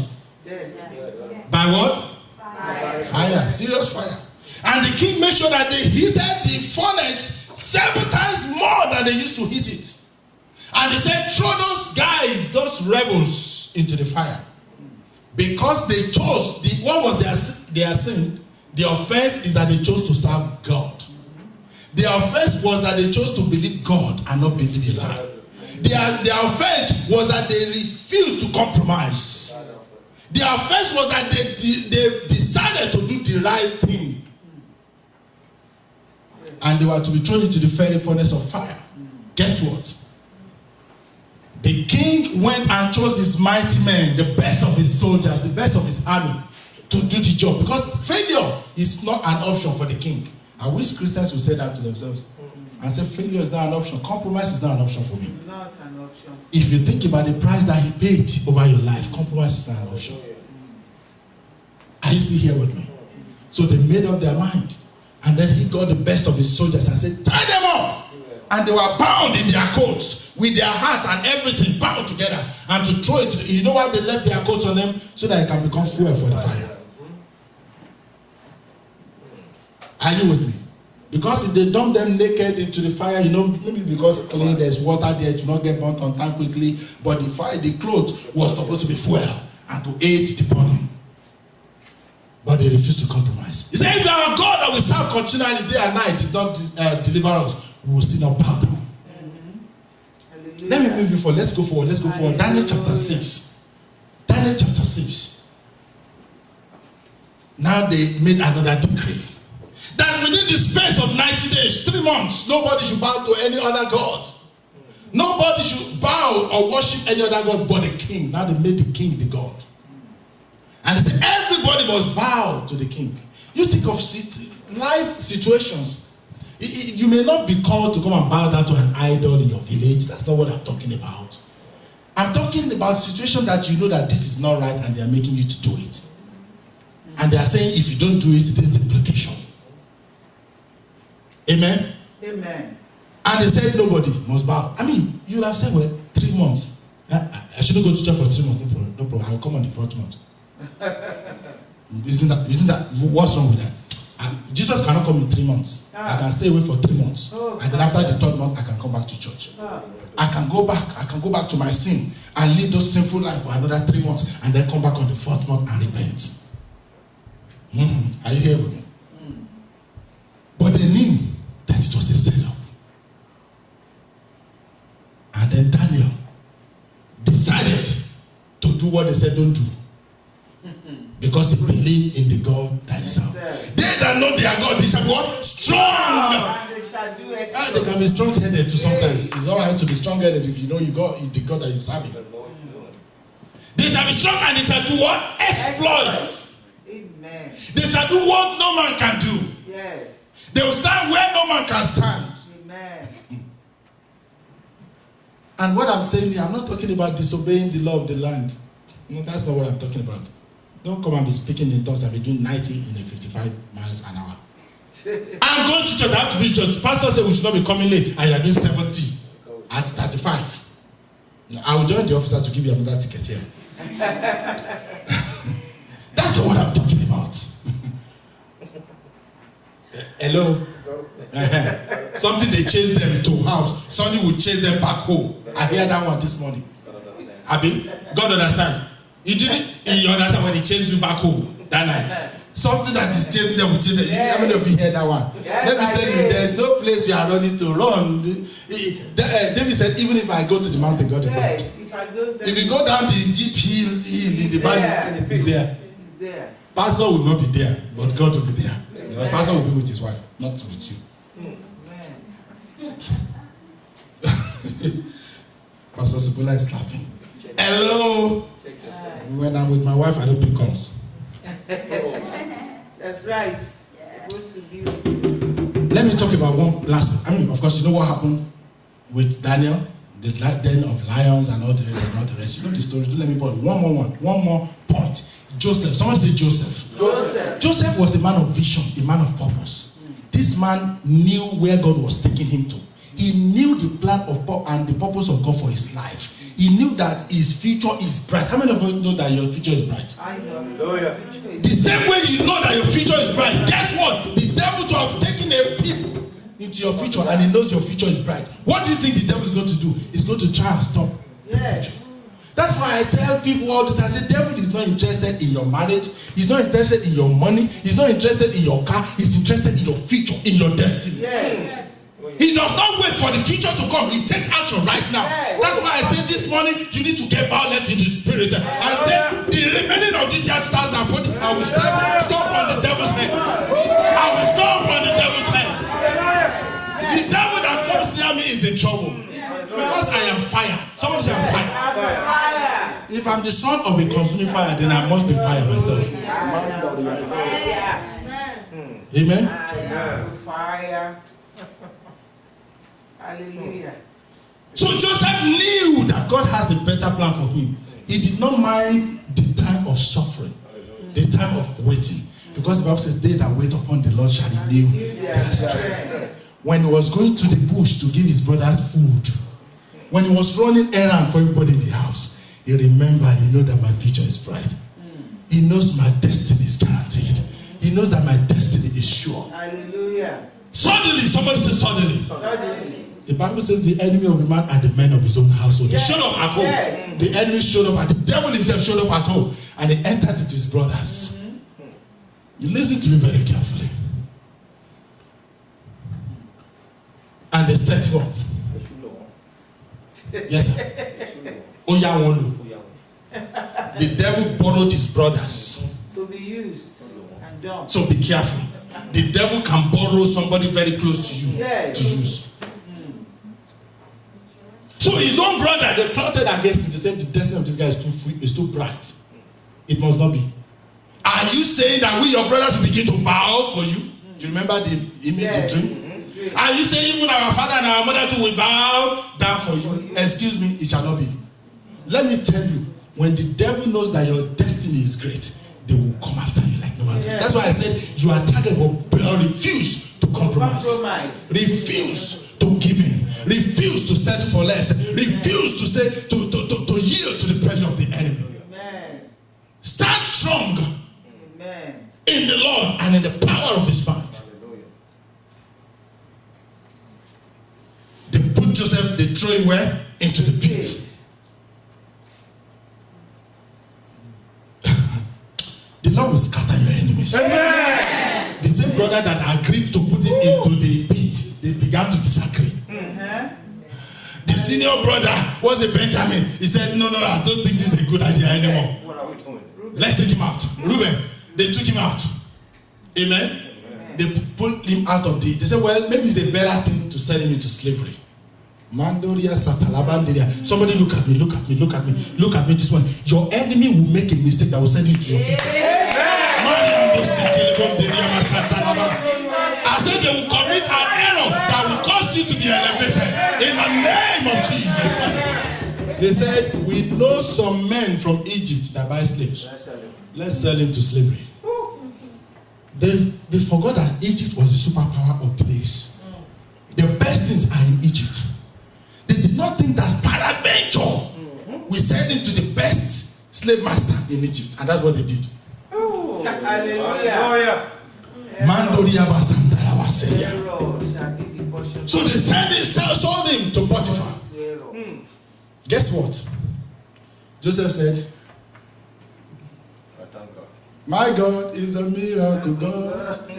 By what? Fire, serious fire. And the king made sure that they heated the furnace 7 times more than they used to heat it. And they said, throw those guys, those rebels, into the fire. Because they chose, what was their sin? The offense is that they chose to serve God. The offense was that they chose to believe God and not believe a lie. Their offense was that they refused to compromise. The offense was that they decided to do the right thing and they were to be thrown into the fiery furnace of fire. Guess what? The king went and chose his mighty men, the best of his soldiers, the best of his army, to do the job. Because failure is not an option for the king. I wish Christians would say that to themselves. And say failure is not an option. Compromise is not an option for me.
Not an option.
If you think about the price that he paid over your life, compromise is not an option. Are you still here with me? So they made up their mind. And then he got the best of his soldiers and said, tie them up. And they were bound in their coats with their hats and everything bound together. And to throw it, you know why they left their coats on them? So that it can become fuel for the fire. Are you with me? Because if they dump them naked into the fire, you know, maybe because clean, there's water there to not get burnt on time quickly. But the fire, the cloth was supposed to be fuel and to aid the burning. But they refused to compromise. He said, if our God that we serve continually day and night did not deliver us, we will still not bow down. Let me move you forward. Let's go forward. Let's go forward. Daniel chapter 6. Daniel chapter 6. Now they made another decree. That within the space of 90 days, 3 months, nobody should bow to any other God. Nobody should bow or worship any other God but the king. Now they made the king the God. And they say everybody must bow to the king. You think of life situations. You may not be called to come and bow down to an idol in your village. That's not what I'm talking about. I'm talking about situations that you know that this is not right and they are making you to do it. And they are saying if you don't do it, it is implication. Amen?
Amen.
And they said nobody must bow. I mean, you would have said, well, 3 months. I shouldn't go to church for 3 months. No problem. I'll come on the 4th month. Isn't that what's wrong with that? Jesus cannot come in 3 months. I can stay away for 3 months. And then after the 3rd month, I can come back to church. I can go back to my sin and live those sinful life for another 3 months and then come back on the 4th month and repent. Are you here with me? But they knew that it was a setup. And then Daniel decided to do what they said don't do. Because he believed in the God that is out. They that know their God, they shall be what? Strong.
They shall do it.
They can be strong-headed too sometimes. It's all right to be strong-headed if you know you got the God that you serve. They shall be strong and they shall do what? Exploits.
Amen.
They shall do what no man can do.
Yes.
They will stand where no man can stand.
Amen.
And what I'm saying here, I'm not talking about disobeying the law of the land. No, that's not what I'm talking about. Don't come and be speaking in tongues and be doing 90 in a 55 miles an hour. I'm going to church. I have to be in church. Pastor said we should not be coming late and you are doing 70 at 35. I will join the officer to give you another ticket here. That's not what I'm talking about. Hello? Something they chase them to house. Something will chase them back home. I hear that one this morning. Abi, God understand. You understand when he chases you back home that night. Something that is chasing them will chase them. How many of you heard that one?
Yes,
let me tell you, there is no place you are running to run. David said, even if I go to the mountain, God is there. If you go down the deep hill in the valley, he's there.
He's there.
Pastor will not be there, but God will be there. Because pastor will be with his wife, not with you. Pastor Sibula is laughing. Hello. When I'm with my wife, I don't pick calls.
That's right. Supposed to be.
Let me talk about one last. Of course, you know what happened with Daniel, the den of lions and all the rest and all the rest. You know the story. Let me put one more point. Joseph. Someone say Joseph. Joseph was a man of vision, a man of purpose. This man knew where God was taking him to. He knew the plan of and the purpose of God for his life. He knew that his future is bright. How many of you know that your future is bright?
I know.
The same way you know that your future is bright, guess what? The devil to have taken a peep into your future and he knows your future is bright. What do you think the devil is going to do? He's going to try and stop.
Yes.
That's why I tell people all the time, I say, devil is not interested in your marriage. He's not interested in your money. He's not interested in your car. He's interested in your future, in your destiny.
Yes.
He does not wait for the future to come. He takes action right now. That's why I said this morning, you need to get violent in the spirit. I said, the remaining of this year 2040, I will stomp on the devil's head. I will stomp on the devil's head. comes near me is in trouble. Because I am fire. Somebody say I'm fire.
I'm fire.
If I'm the son of a consuming fire, then I must be fire myself. Amen.
Fire. Hallelujah.
So Joseph knew that God has a better plan for him. He did not mind the time of suffering, the time of waiting. Because the Bible says, they that wait upon the Lord shall renew their strength. When he was going to the bush to give his brothers food, when he was running errand for everybody in the house, he remembered, he knows that my future is bright. He knows my destiny is guaranteed. He knows that my destiny is sure.
Hallelujah.
Suddenly, somebody says suddenly.
Suddenly.
The Bible says the enemy of a man are the men of his own household. They showed up at home.
Yes.
The enemy showed up, and the devil himself showed up at home, and he entered into his brothers. You listen to me very carefully. And they set him up. Yes, sir. The devil borrowed his brothers.
To be used and done.
So be careful. The devil can borrow somebody very close to you
Yes.
to use. So his own brother, they plotted against him. They said the destiny of this guy is too bright. It must not be. Are you saying that we, your brothers, will begin to bow for you? Do you remember the image,
Yes.
the dream? Are you saying even our father and our mother too will bow down for you? Excuse me, it shall not be. Let me tell you, when the devil knows that your destiny is great, they will come after you like no man's business. That's why I said you are targeted, but refuse to compromise. Refuse to give in. Refuse to settle for less. Refuse to say to yield to the pressure of the enemy.
Amen.
Stand strong
Amen.
in the Lord and in the power of his might. They put Joseph, they throw him where? Into the pit. The Lord will scatter your enemies.
Amen.
The same brother that agreed to put him into the pit, they began to disagree. The senior brother was a Benjamin. He said, no, I don't think this is a good idea anymore.
What are we doing?
Let's take him out. Reuben, they took him out. Amen. They pulled him out of the. They said, well, maybe it's a better thing to send him into slavery. Mandoria Satalabanderia. Somebody look at me. Look at me this one. Your enemy will make a mistake that will send you to your future. I said they will commit an error that will cause you to be elevated in the name of Jesus Christ. They said, we know some men from Egypt that buy slaves. Let's sell him to slavery. They forgot that Egypt was the superpower of the days. The best things are in Egypt. They did not think that's peradventure. We send him to the best slave master in Egypt, and that's what they did.
Hallelujah.
Mandoria Basandara Baseria. So they sold him to Potiphar. Guess what? Joseph said, my God is a miracle God.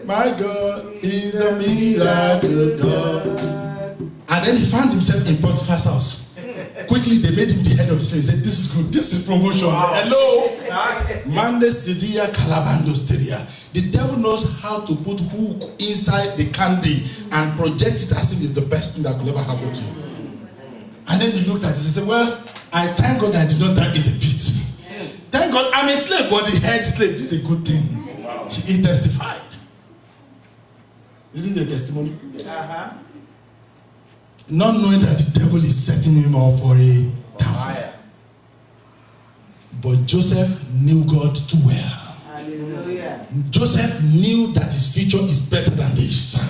My God is a miracle God. And then he found himself in Potiphar's house. Quickly, they made him the head of the slave. He said, this is good. This is promotion. Wow. Hello. Mande Sidia Calabando Steria. The devil knows how to put hook inside the candy and project it as if it's the best thing that could ever happen to you. And then he looked at it and said, well, I thank God I did not die in the pit. Thank God I'm a slave, but the head slave is a good thing. Wow. He testified. Isn't it a testimony? Not knowing that the devil is setting him up for a downfall. But Joseph knew God too well. Hallelujah. Joseph knew that his future is better than his son.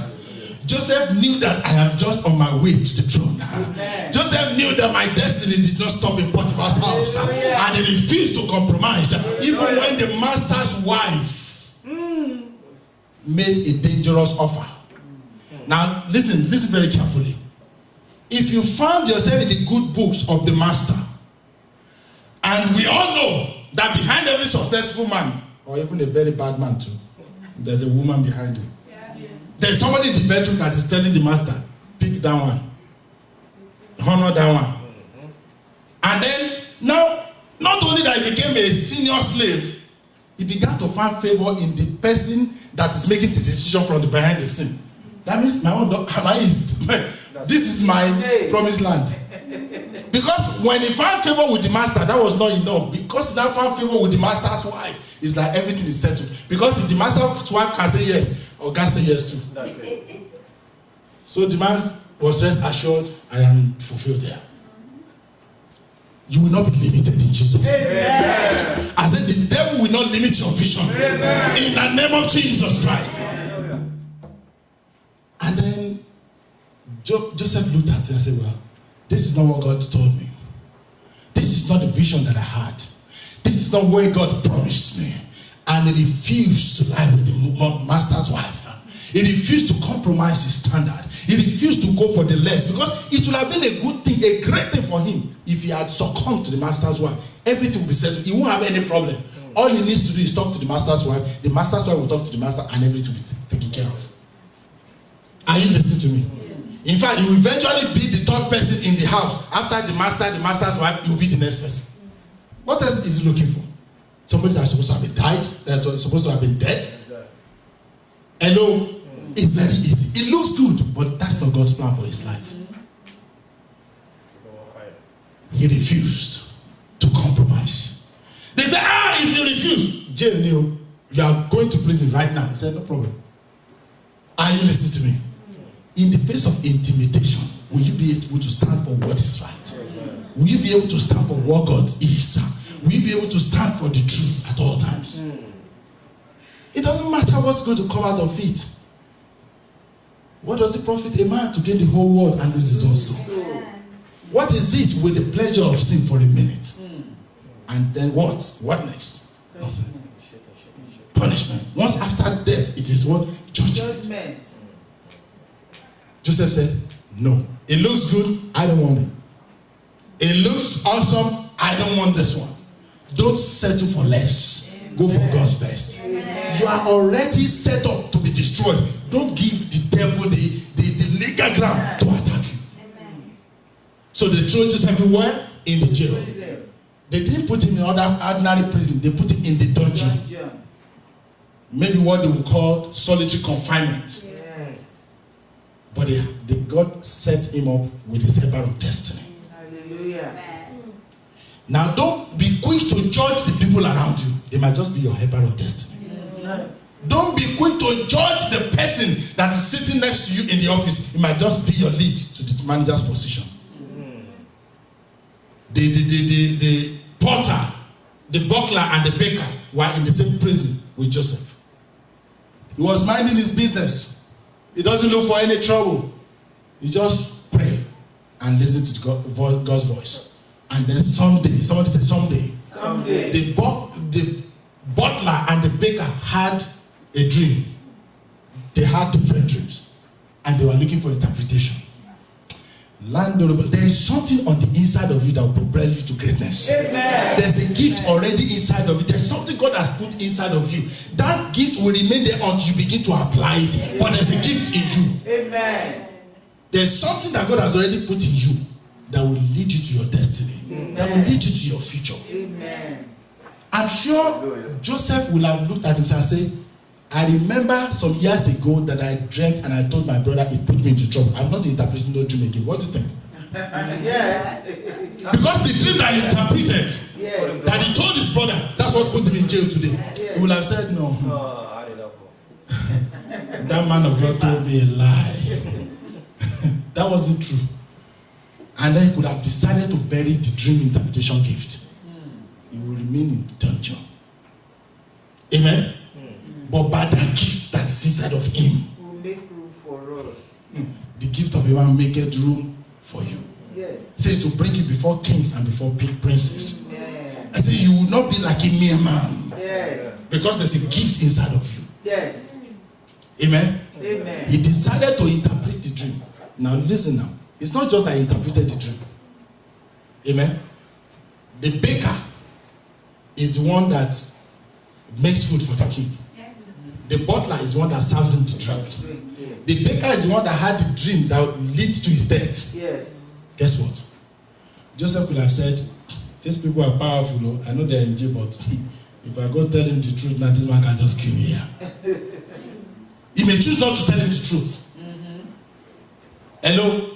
Joseph knew that I am just on my way to the throne. Amen. Joseph knew that my destiny did not stop in Potiphar's house. And he refused to compromise. Even when the master's wife made a dangerous offer. Now listen very carefully. If you found yourself in the good books of the master, and we all know that behind every successful man, or even a very bad man too, there's a woman behind him. There's somebody in the bedroom that is telling the master, pick that one, honor that one. And then, now, not only that he became a senior slave, he began to find favor in the person that is making the decision from the behind the scene. That means my own this is my promised land. Because when he found favor with the master, that was not enough. Because he now found favor with the master's wife, it's like everything is settled. Because if the master's wife can say yes, or God say yes too. So the man was rest assured, I am fulfilled there. You will not be limited in Jesus' name. I said the devil will not limit your vision. Amen. In the name of Jesus Christ. Amen. And then Joseph looked at it and said, well, this is not what God told me. This is not the vision that I had. This is not where God promised me. And he refused to lie with the master's wife. He refused to compromise his standard. He refused to go for the less, because it would have been a good thing, a great thing for him if he had succumbed to the master's wife. Everything would be settled. He won't have any problem. All he needs to do is talk to the master's wife. The master's wife will talk to the master, and everything will be taken care of. Are you listening to me? In fact, he will eventually be the third person in the house. After the master's wife, he will be the next person. What else is he looking for? Somebody that's supposed to have been died, that's supposed to have been dead. Hello? It's very easy. It looks good, but that's not God's plan for his life. He refused to compromise. They said, if you refuse, jail, Neil, you are going to prison right now. He said, no problem. Are you listening to me? In the face of intimidation, will you be able to stand for what is right? Will you be able to stand for what God is? Will you be able to stand for the truth at all times? It doesn't matter what's going to come out of it. What does it profit a man to gain the whole world and lose his own soul? What is it with the pleasure of sin for a minute? And then what? What next? Nothing. Punishment. Once after death, it is what? Judgment. Joseph said, no. It looks good, I don't want it. It looks awesome, I don't want this one. Don't settle for less. Go for God's best. Amen. You are already set up to be destroyed. Don't give the devil the legal ground to attack you. Amen. So they threw Joseph everywhere in the jail. They didn't put him in ordinary prison. They put him in the dungeon. Maybe what they would call solitary confinement. Yes. But God set him up with his helper of destiny. Hallelujah. Now don't be quick to judge the people around you. They might just be your helper of destiny. Amen. Don't be quick to judge the person that is sitting next to you in the office. It might just be your lead to the manager's position. The porter, the butler, and the baker were in the same prison with Joseph. He was minding his business. He doesn't look for any trouble. He just pray and listen to God's voice. And then someday, somebody said someday. The butler and the baker had a dream. They had different dreams. And they were looking for interpretation. There is something on the inside of you that will propel you to greatness. Amen. There's a gift already inside of you. There's something God has put inside of you. That gift will remain there until you begin to apply it. But there's a gift in you. Amen. There's something that God has already put in you that will lead you to your destiny. Amen. That will lead you to your future. Amen. I'm sure Joseph will have looked at himself and said, I remember some years ago that I dreamt and I told my brother it put me into trouble. I'm not interpreting no dream again. What do you think? Yes. Because the dream that he interpreted, yes, that he told his brother, that's what put him in jail today. Yes. He would have said, no. That man of God told me a lie. That wasn't true. And then he could have decided to bury the dream interpretation gift. He will remain in dungeon. Amen? But by that gift that is inside of him, will make room for us. The gift of a man maketh room for you. Yes. It says to bring you before kings and before princes. Yes. I say you will not be like a mere man. Yes. Because there's a gift inside of you. Yes. Amen? Amen. He decided to interpret the dream. Now listen now. It's not just that he interpreted the dream. Amen? The baker is the one that makes food for the king. The butler is the one that serves him the drink. Yes. The baker is the one that had the dream that leads to his death. Yes. Guess what? Joseph would have said, these people are powerful. No? I know they're in jail, but if I go tell him the truth, now this man can just kill me here. He may choose not to tell him the truth. Hello?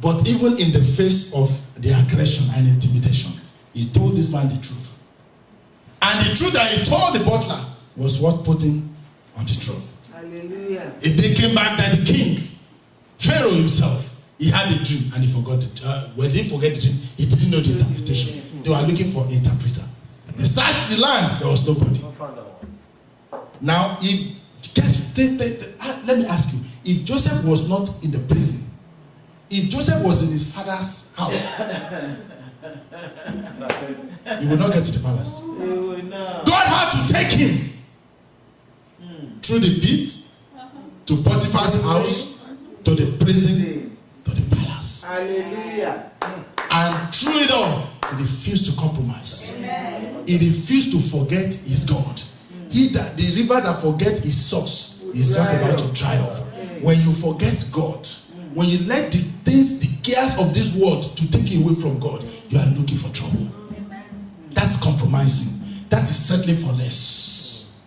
But even in the face of the aggression and intimidation, he told this man the truth. And the truth that he told the butler was what put him on the throne.
Hallelujah.
If they came back that the king, Pharaoh himself, he had a dream and he forgot it. When he forget the dream, he didn't know the interpretation. They were looking for an interpreter. They searched the land, there was nobody. Now, let me ask you, if Joseph was not in the prison, if Joseph was in his father's house, he would not get to the palace. God had to take him through the pit to Potiphar's house, to the prison, to the palace.
Hallelujah.
And through it all, he refused to compromise. He refused to forget his God. The river that forgets his source is just about to dry up. When you forget God, when you let the things, the cares of this world to take you away from God, you are looking for trouble. That's compromising. That is settling for less.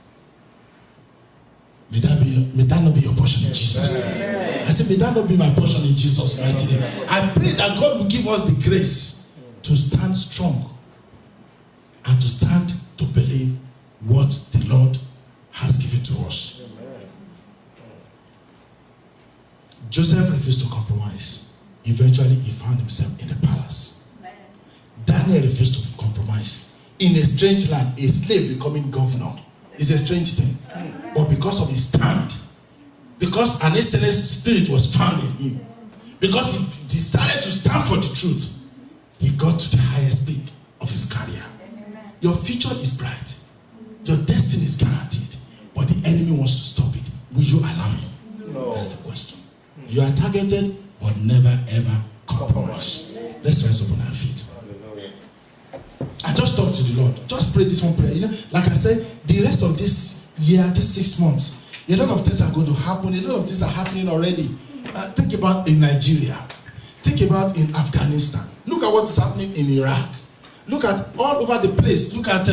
May that not be your portion in Jesus' name. I said, may that not be my portion in Jesus' mighty name. I pray that God will give us the grace to stand strong and to stand to believe what the Lord has given to us. Joseph refused to compromise. Eventually, he found himself in the palace. Daniel refused to compromise. In a strange land, a slave becoming governor is a strange thing. But because of his stand, because an excellent spirit was found in him, because he decided to stand for the truth, he got to the highest peak of his career. Your future is bright. Your destiny is guaranteed. But the enemy wants to stop it. Will you allow him? No. That's the question. You are targeted, but never ever compromise. Let's rise up on our feet. I just talk to the Lord. Just pray this one prayer. You know, like I said, the rest of this year, this 6 months, a lot of things are going to happen. A lot of things are happening already. Think about in Nigeria. Think about in Afghanistan. Look at what is happening in Iraq. Look at all over the place. Look at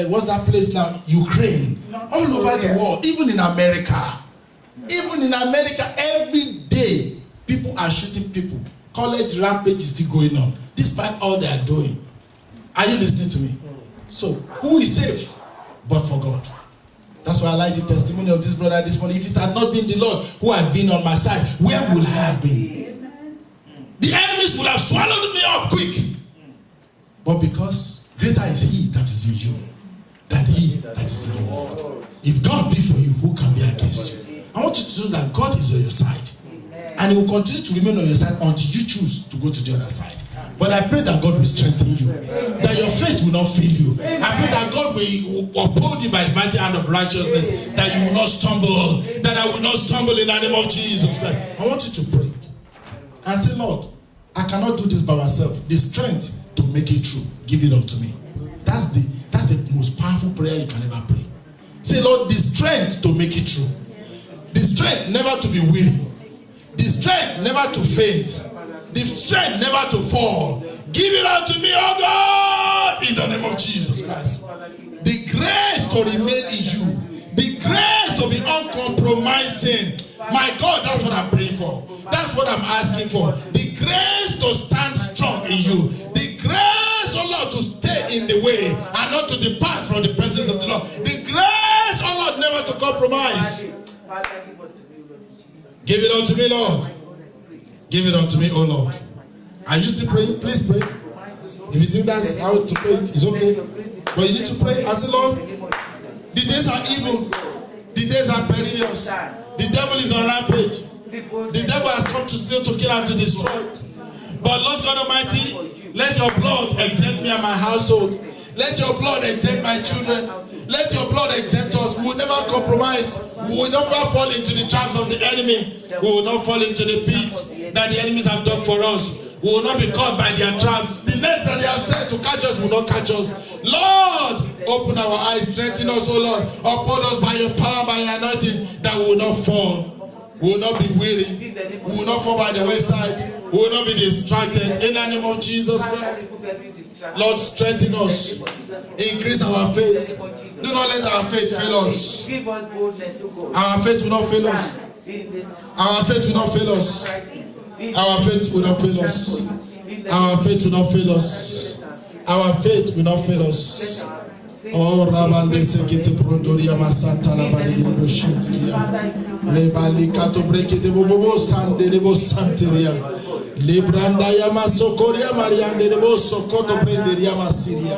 what's that place now? Ukraine. All over the world. Even in America. Even in America, every day people are shooting people. College rampage is still going on, despite all they are doing. Are you listening to me? So, who is safe but for God? That's why I like the testimony of this brother this morning. If it had not been the Lord who had been on my side, where would I have been? The enemies would have swallowed me up quick. But because greater is he that is in you than he that is in the world. If God be for you, who can be against you? I want you to know that God is on your side. And he will continue to remain on your side until you choose to go to the other side. But I pray that God will strengthen you. That your faith will not fail you. I pray that God will uphold you by his mighty hand of righteousness. That you will not stumble. That I will not stumble in the name of Jesus Christ. I want you to pray. And say, Lord, I cannot do this by myself. The strength to make it true, give it unto me. That's the most powerful prayer you can ever pray. Say, Lord, the strength to make it true. The strength never to be weary. The strength never to faint. The strength never to fall. Give it unto me, oh God, in the name of Jesus Christ. The grace to remain in you. The grace to be uncompromising. My God, that's what I'm praying for. That's what I'm asking for. The grace to stand strong in you. The grace, oh Lord, to stay in the way and not to depart from the presence of the Lord. The grace, oh Lord, never to compromise. Give it unto me, Lord. Give it unto me, oh Lord. Are you still praying? Please pray. If you think that's how to pray, it's okay. But you need to pray and say, Lord, the days are evil. The days are perilous. The devil is on rampage. The devil has come to steal, to kill, and to destroy. But Lord God Almighty, let your blood exempt me and my household. Let your blood exempt my children. Let your blood exempt us. We will never compromise. We will never fall into the traps of the enemy. We will not fall into the pit that the enemies have dug for us. We will not be caught by their traps. The nets that they have set to catch us will not catch us. Lord, open our eyes, strengthen us, oh Lord. Uphold us by your power, by your anointing, that we will not fall. We will not be weary. We will not fall by the wayside. We will not be distracted. In the name of Jesus Christ. Lord, strengthen us. Increase our faith. Do not let our faith fail us. Our faith will not fail us. Our faith will not fail us. Our faith will not fail us. Our faith will not fail us. Our faith will not fail us. Oh, Rabande Sekete Prondoria Masanta la Baligino Shintia. Rebali Kato Brekete Bobo Sande de Santeria. Libranda Yamasokoria Mariande de Sokoto Prenderia Masiria.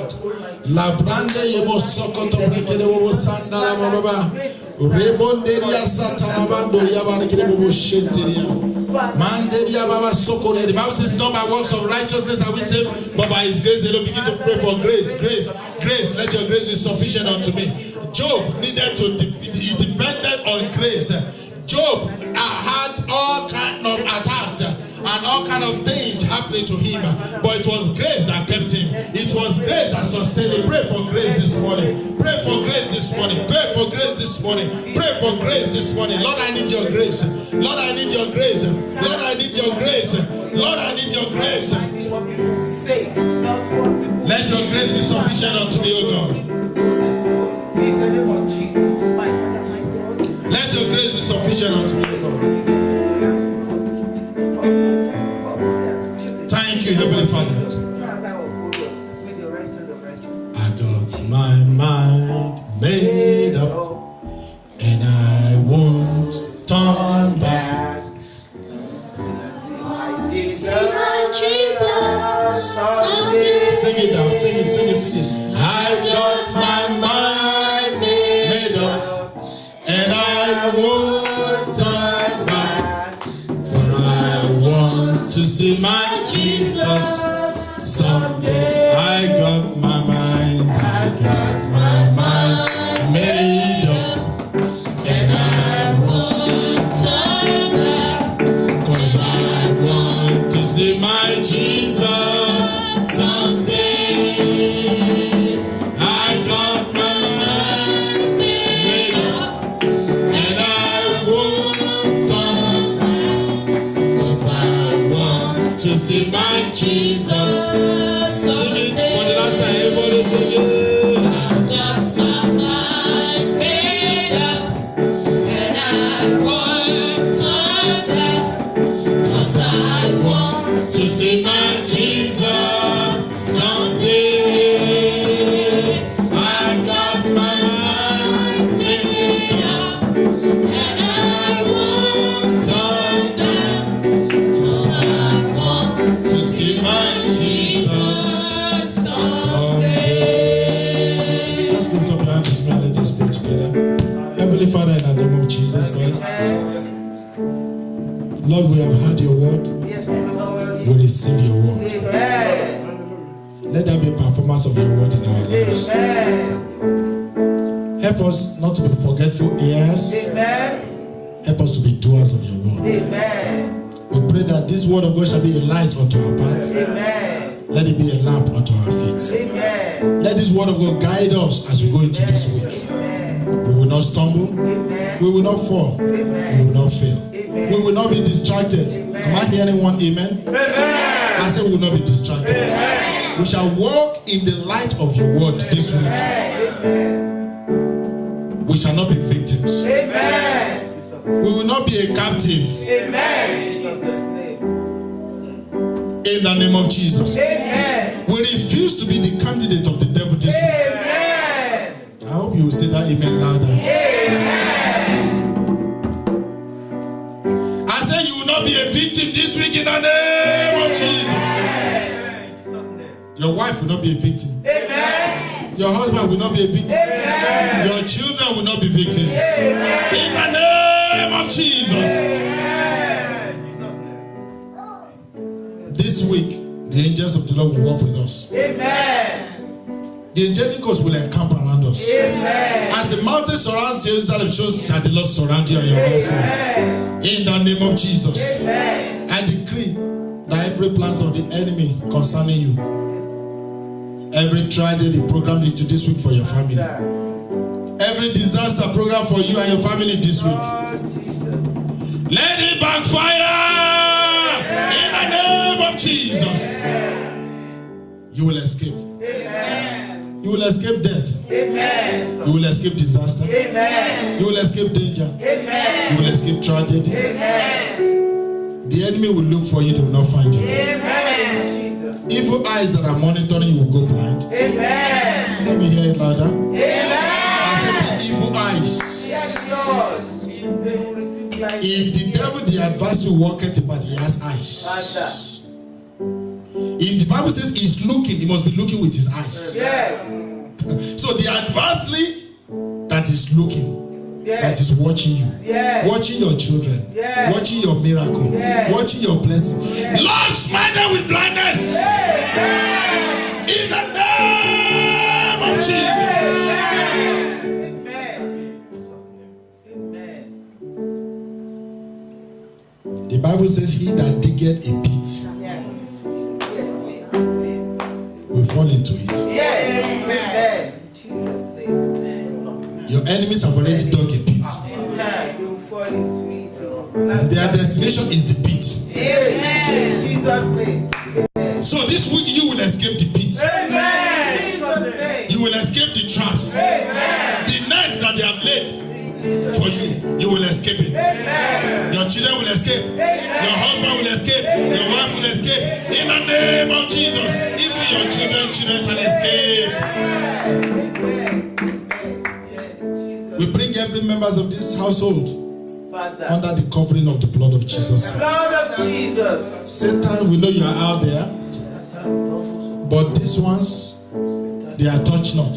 La Brande Yemo Sokoto Brekete Bobo Sanda la Baba. Rebonderia Satanabandoria Baligino Bobo Shinteria. Manderia Baba Sokoria. The Bible says, not by works of righteousness are we saved, but by His grace alone. Begin to pray for grace, grace, grace. Let your grace be sufficient unto me. Job needed to, he depended on grace. Job had all kind of attacks and all kind of things happening to him, but it was grace that kept him. It was grace that sustained him. Pray for grace this morning. Pray for grace this morning. Pray for grace this morning. Pray for grace this morning. Lord, I need your grace. Lord, I need your grace. Lord, I need your grace. Lord, I need your grace. Let your grace be sufficient unto me, O God. Let your grace be sufficient unto me, O God. Thank you, Heavenly Father. I got my mind made up, and I won't turn back.
See my Jesus someday.
Sing it now, sing it, sing it, sing it. I got my mind made up, and I won't turn back. For I want to see my Jesus someday. I got my mind, I got my mind made up, and I won't turn back. 'Cause I want to see my Jesus someday. I got my mind made up, and I won't turn back. 'Cause I want to see my Jesus. Sing it for the last time, everybody sing it.
I got my mind made up, and I won't turn back. 'Cause I want
To see my Jesus someday. I got my mind made up,
and I won't
turn back. 'Cause I want to see my Jesus someday. Let's lift up your hands with me and let us pray together. Heavenly Father, in the name of Jesus Christ, Lord, we have heard your word. We receive your word. Let there be a performance of your word in our lives. Help us not to be forgetful hearers. Help us to be doers of your word. We pray that this word of God shall be a light unto our path. Let it be a lamp unto our feet. Let this word of God guide us as we go into this week. We will not stumble. We will not fall. We will not fail. We will not be distracted. Am I hearing one amen? I said we will not be distracted. We shall walk in the light of your word this week. We shall not be victims. We will not be a captive. In the name of Jesus. We refuse to be the candidate of the devil this week. I hope you will say that amen louder. I said you will not be a victim this week in the name of Jesus. Your wife will not be a victim. Your husband will not be a victim. Your children will not be victims. In the name of Jesus. This week, the angels of the Lord will walk with us. The angelic host will encamp around us. As the mountain surrounds Jerusalem, so shall the Lord surround you and your household. In the name of Jesus. I decree that every plans of the enemy concerning you, every tragedy programmed into this week for your family, every disaster program for you and your family this week, let it backfire in the name of Jesus. You will escape. You will escape death. You will escape disaster. You will escape danger. You will escape tragedy. The enemy will look for you, they will not find you. Evil eyes that are monitoring you will go blind. Let me hear it louder. I said the evil eyes. If the devil, the adversary, walketh about, he has eyes. If the Bible says he's looking, he must be looking with his eyes. So the adversary that is looking, that is watching you, watching your children, watching your miracle, watching your blessing. Lord, smite them with blindness. In the name of Jesus. The Bible says, he that diggeth a pit will fall into it. Your enemies have already dug a pit. Their destination is the pit. So this week you will escape the pit. You will escape the traps. The nets that they have laid for you, you will escape it. Your children will escape. Your husband will escape. Your wife will escape. In the name of Jesus, even your children shall escape. We bring every members of this household under the covering of the blood of Jesus Christ. Satan, we know you are out there, but these ones, they are touched not.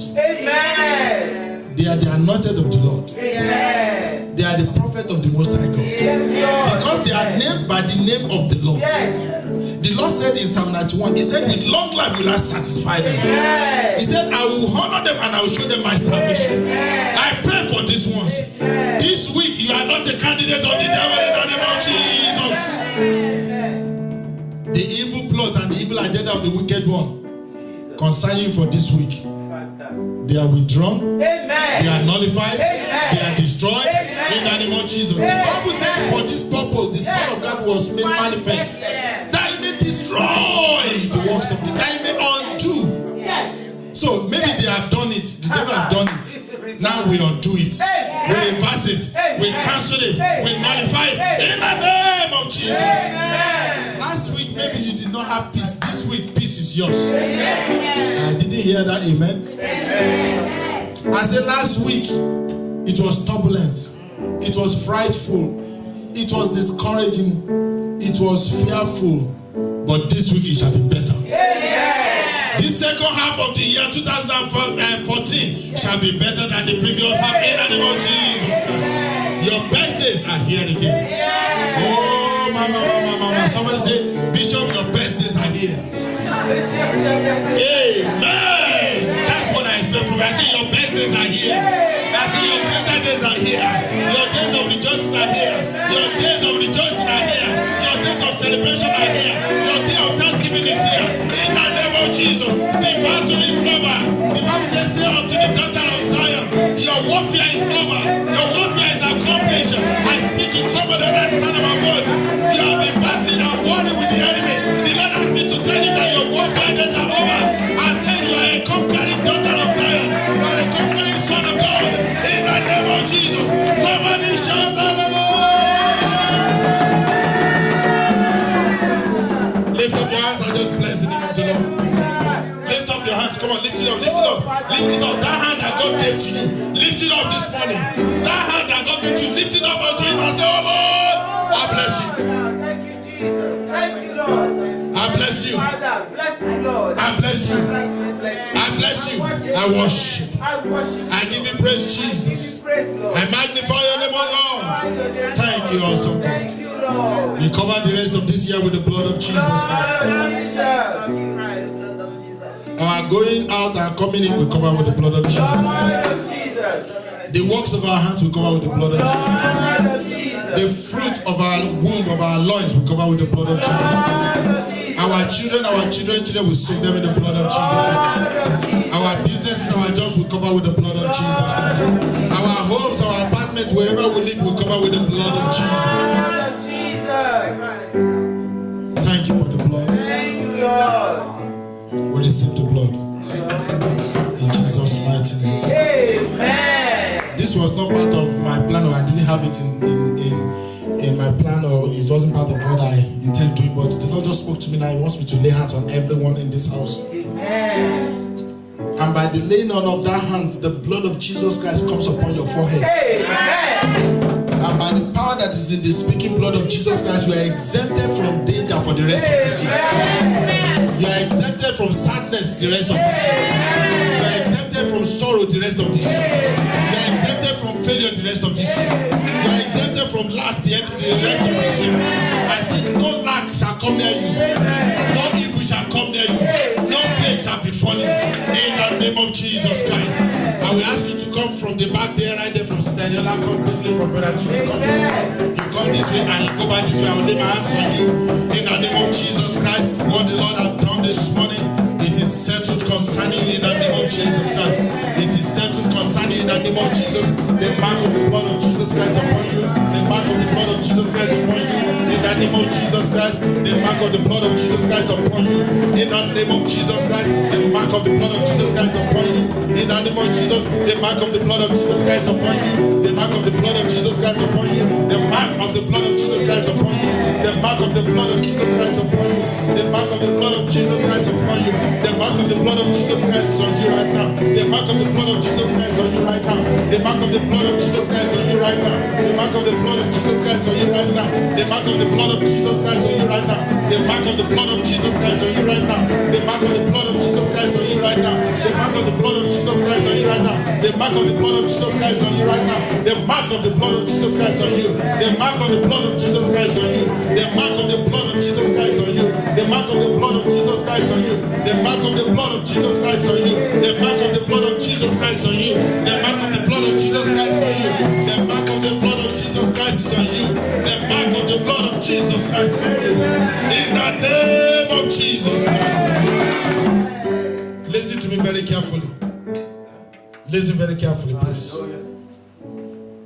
They are the anointed of the Lord. They are the prophet of the Most High God. Because they are named by the name of the Lord. The Lord said in Psalm 91, he said, with long life will I satisfy them. He said, I will honor them and I will show them my salvation. I pray for these ones. This week, you are not a candidate of the devil in the name of Jesus. The evil plot and the evil agenda of the wicked one concerning you for this week, they are withdrawn, they are nullified, they are destroyed in the name of Jesus. The Bible says, for this purpose, the Son of God was made manifest, that he may destroy the works of the, that he may undo. So maybe they have done it, the devil have done it. Now we undo it, we reverse it, we cancel it, we nullify it in the name of Jesus. Last week maybe you did not have peace. This week peace is yours. I didn't hear that, amen. I said last week it was turbulent, it was frightful, it was discouraging, it was fearful, but this week it shall be better. This second half of the year 2014 shall be better than the previous half in the name of Jesus Christ. Your best days are here again. Oh, mama. Somebody say, Bishop, your best days are here. Amen. That's what I expect from you. I say your best days are here. I say your greater days are here. Your days of rejoicing are here. Your days of rejoicing are here. Your days of celebration are here. Your day of thanksgiving is here. In the name of Jesus, the battle is over. The Bible says, say unto the daughter of Zion, your warfare is over. Your warfare is accomplished. I speak to somebody that is sound of my voice. You have been battling and warring with the enemy. The Lord asked me to tell you that your warfare days are over. I said you are a conquering daughter of Zion. You are a conquering son of God. In the name of Jesus, somebody shout hallelujah. Lift up your hands and just bless the name of the Lord. Lift up your hands. Come on, lift it up, lift it up, lift it up. That hand that God gave to you, lift it up this morning. That hand that God gave to you, lift it up unto him and say, oh Lord, I bless you.
Thank you, Jesus. Thank you, Lord.
I bless you.
Father, bless you, Lord.
I bless you. I bless you. I worship.
I worship.
I give you praise, Jesus. I magnify your name, oh Lord. Thank you, awesome God.
Thank you, Lord.
We cover the rest of this year with the blood of Jesus Christ. Our going out and coming in, we cover with the blood of Jesus. The works of our hands, we cover with the blood of Jesus. The fruit of our womb, of our loins, we cover with the blood of Jesus. Our children, we soak them in the blood of Jesus. Our businesses, our jobs, we cover with the blood of Jesus. Our homes, our apartments, wherever we live, we cover with the blood of Jesus. Thank you for the blood.
Thank you, Lord.
We receive the blood. In Jesus' mighty name.
Amen.
This was not part of my plan, or I didn't have it in my plan, or it wasn't part of what I intend doing, but the Lord just spoke to me now. He wants me to lay hands on everyone in this house.
Amen.
And by the laying on of that hands, the blood of Jesus Christ comes upon your forehead.
Amen.
And by the power that is in the speaking blood of Jesus Christ, you are exempted from danger for the rest of this year. You are exempted from sadness the rest of this year. You are exempted from sorrow the rest of this year. You are exempted from failure the rest of this year. You are exempted from lack the rest of this year. I said, no lack shall come near you. No evil shall come near you. No plague shall befall you. In the name of Jesus Christ. I will ask you to come from the back there, right there from Sister Daniela. Come quickly from Brother Chu. You come this way and you go back this way. I will lay my hands on you. In the name of Jesus Christ. What the Lord has done this morning, it is settled concerning you in the name of Jesus Christ. It is settled concerning you in the name of Jesus. The mark of the blood of Jesus Christ upon you. The mark of the blood of Jesus Christ upon you. In the name of Jesus Christ. The mark of the blood of Jesus Christ upon you. In the name of Jesus Christ. The mark of the blood of Jesus Christ upon you. In the name of Jesus. The mark of the blood of Jesus Christ upon you. The mark of the blood of Jesus Christ upon you. The mark of the blood of Jesus Christ upon you. The mark of the blood of Jesus Christ upon you. The mark of the blood of Jesus Christ upon you. The mark of the blood of Jesus Christ is on you right now. The mark of the blood of Jesus Christ on you right now. The mark of the blood of Jesus Christ on you right now. The mark of the blood of Jesus Christ on you right now. The mark of the blood of Jesus Christ on you right now. The mark of the blood of Jesus Christ on you right now. The mark of the blood of Jesus Christ on you right now. The mark of the blood of Jesus Christ on you right now. The mark of the blood of Jesus Christ on you right now. The mark of the blood of Jesus Christ on you. The mark of the blood of Jesus Christ on you. The mark of the blood of Jesus Christ on you. The mark of the blood of Jesus Christ on you. The mark of the blood of Jesus Christ on you. The mark of the blood of Jesus Christ on you. The mark of the blood of Jesus Christ on you. The mark of the blood of Jesus Christ is on you. The mark of the blood of Jesus Christ is on you. In the name of Jesus Christ. Listen to me very carefully. Listen very carefully, please.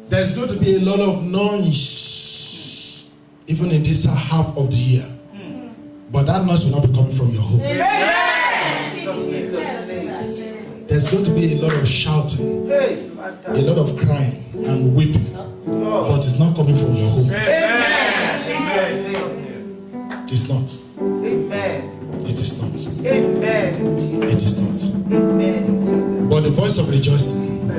There's going to be a lot of noise, even in this half of the year. But that noise will not be coming from your home. There's going to be a lot of shouting, a lot of crying and weeping, but it's not coming from your home. It's not. It is not. It is not. But the voice of rejoicing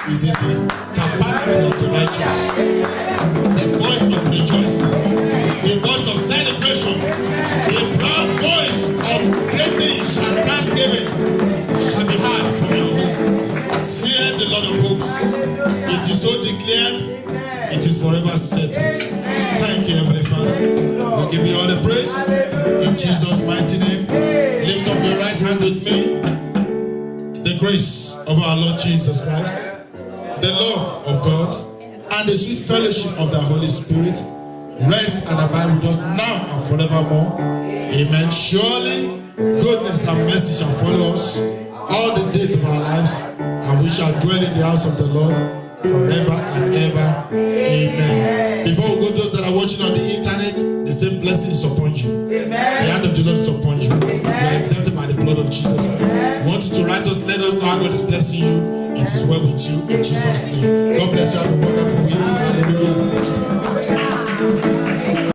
is in the tabernacle of the righteous. The voice of rejoicing, the voice of celebration, the proud voice of great things and thanksgiving shall be heard from your home. Saith the Lord of hosts. It is so declared, it is forever settled. Thank you, Heavenly Father. We give you all the praise in Jesus' mighty name. Lift up your right hand with me. The grace of our Lord Jesus Christ, the love of God, and the sweet fellowship of the Holy Spirit rest and abide with us now and forevermore. Amen. Surely goodness and mercy shall follow us all the days of our lives, and we shall dwell in the house of the Lord forever and ever. Amen. Before we go, those that are watching on the internet, the same blessing is upon you. The hand of the Lord is upon you. You are exempted by the blood of Jesus Christ. We want you to write us, let us know how God is blessing you. It is well with you in Jesus' name. God bless you. Have a wonderful week. Hallelujah.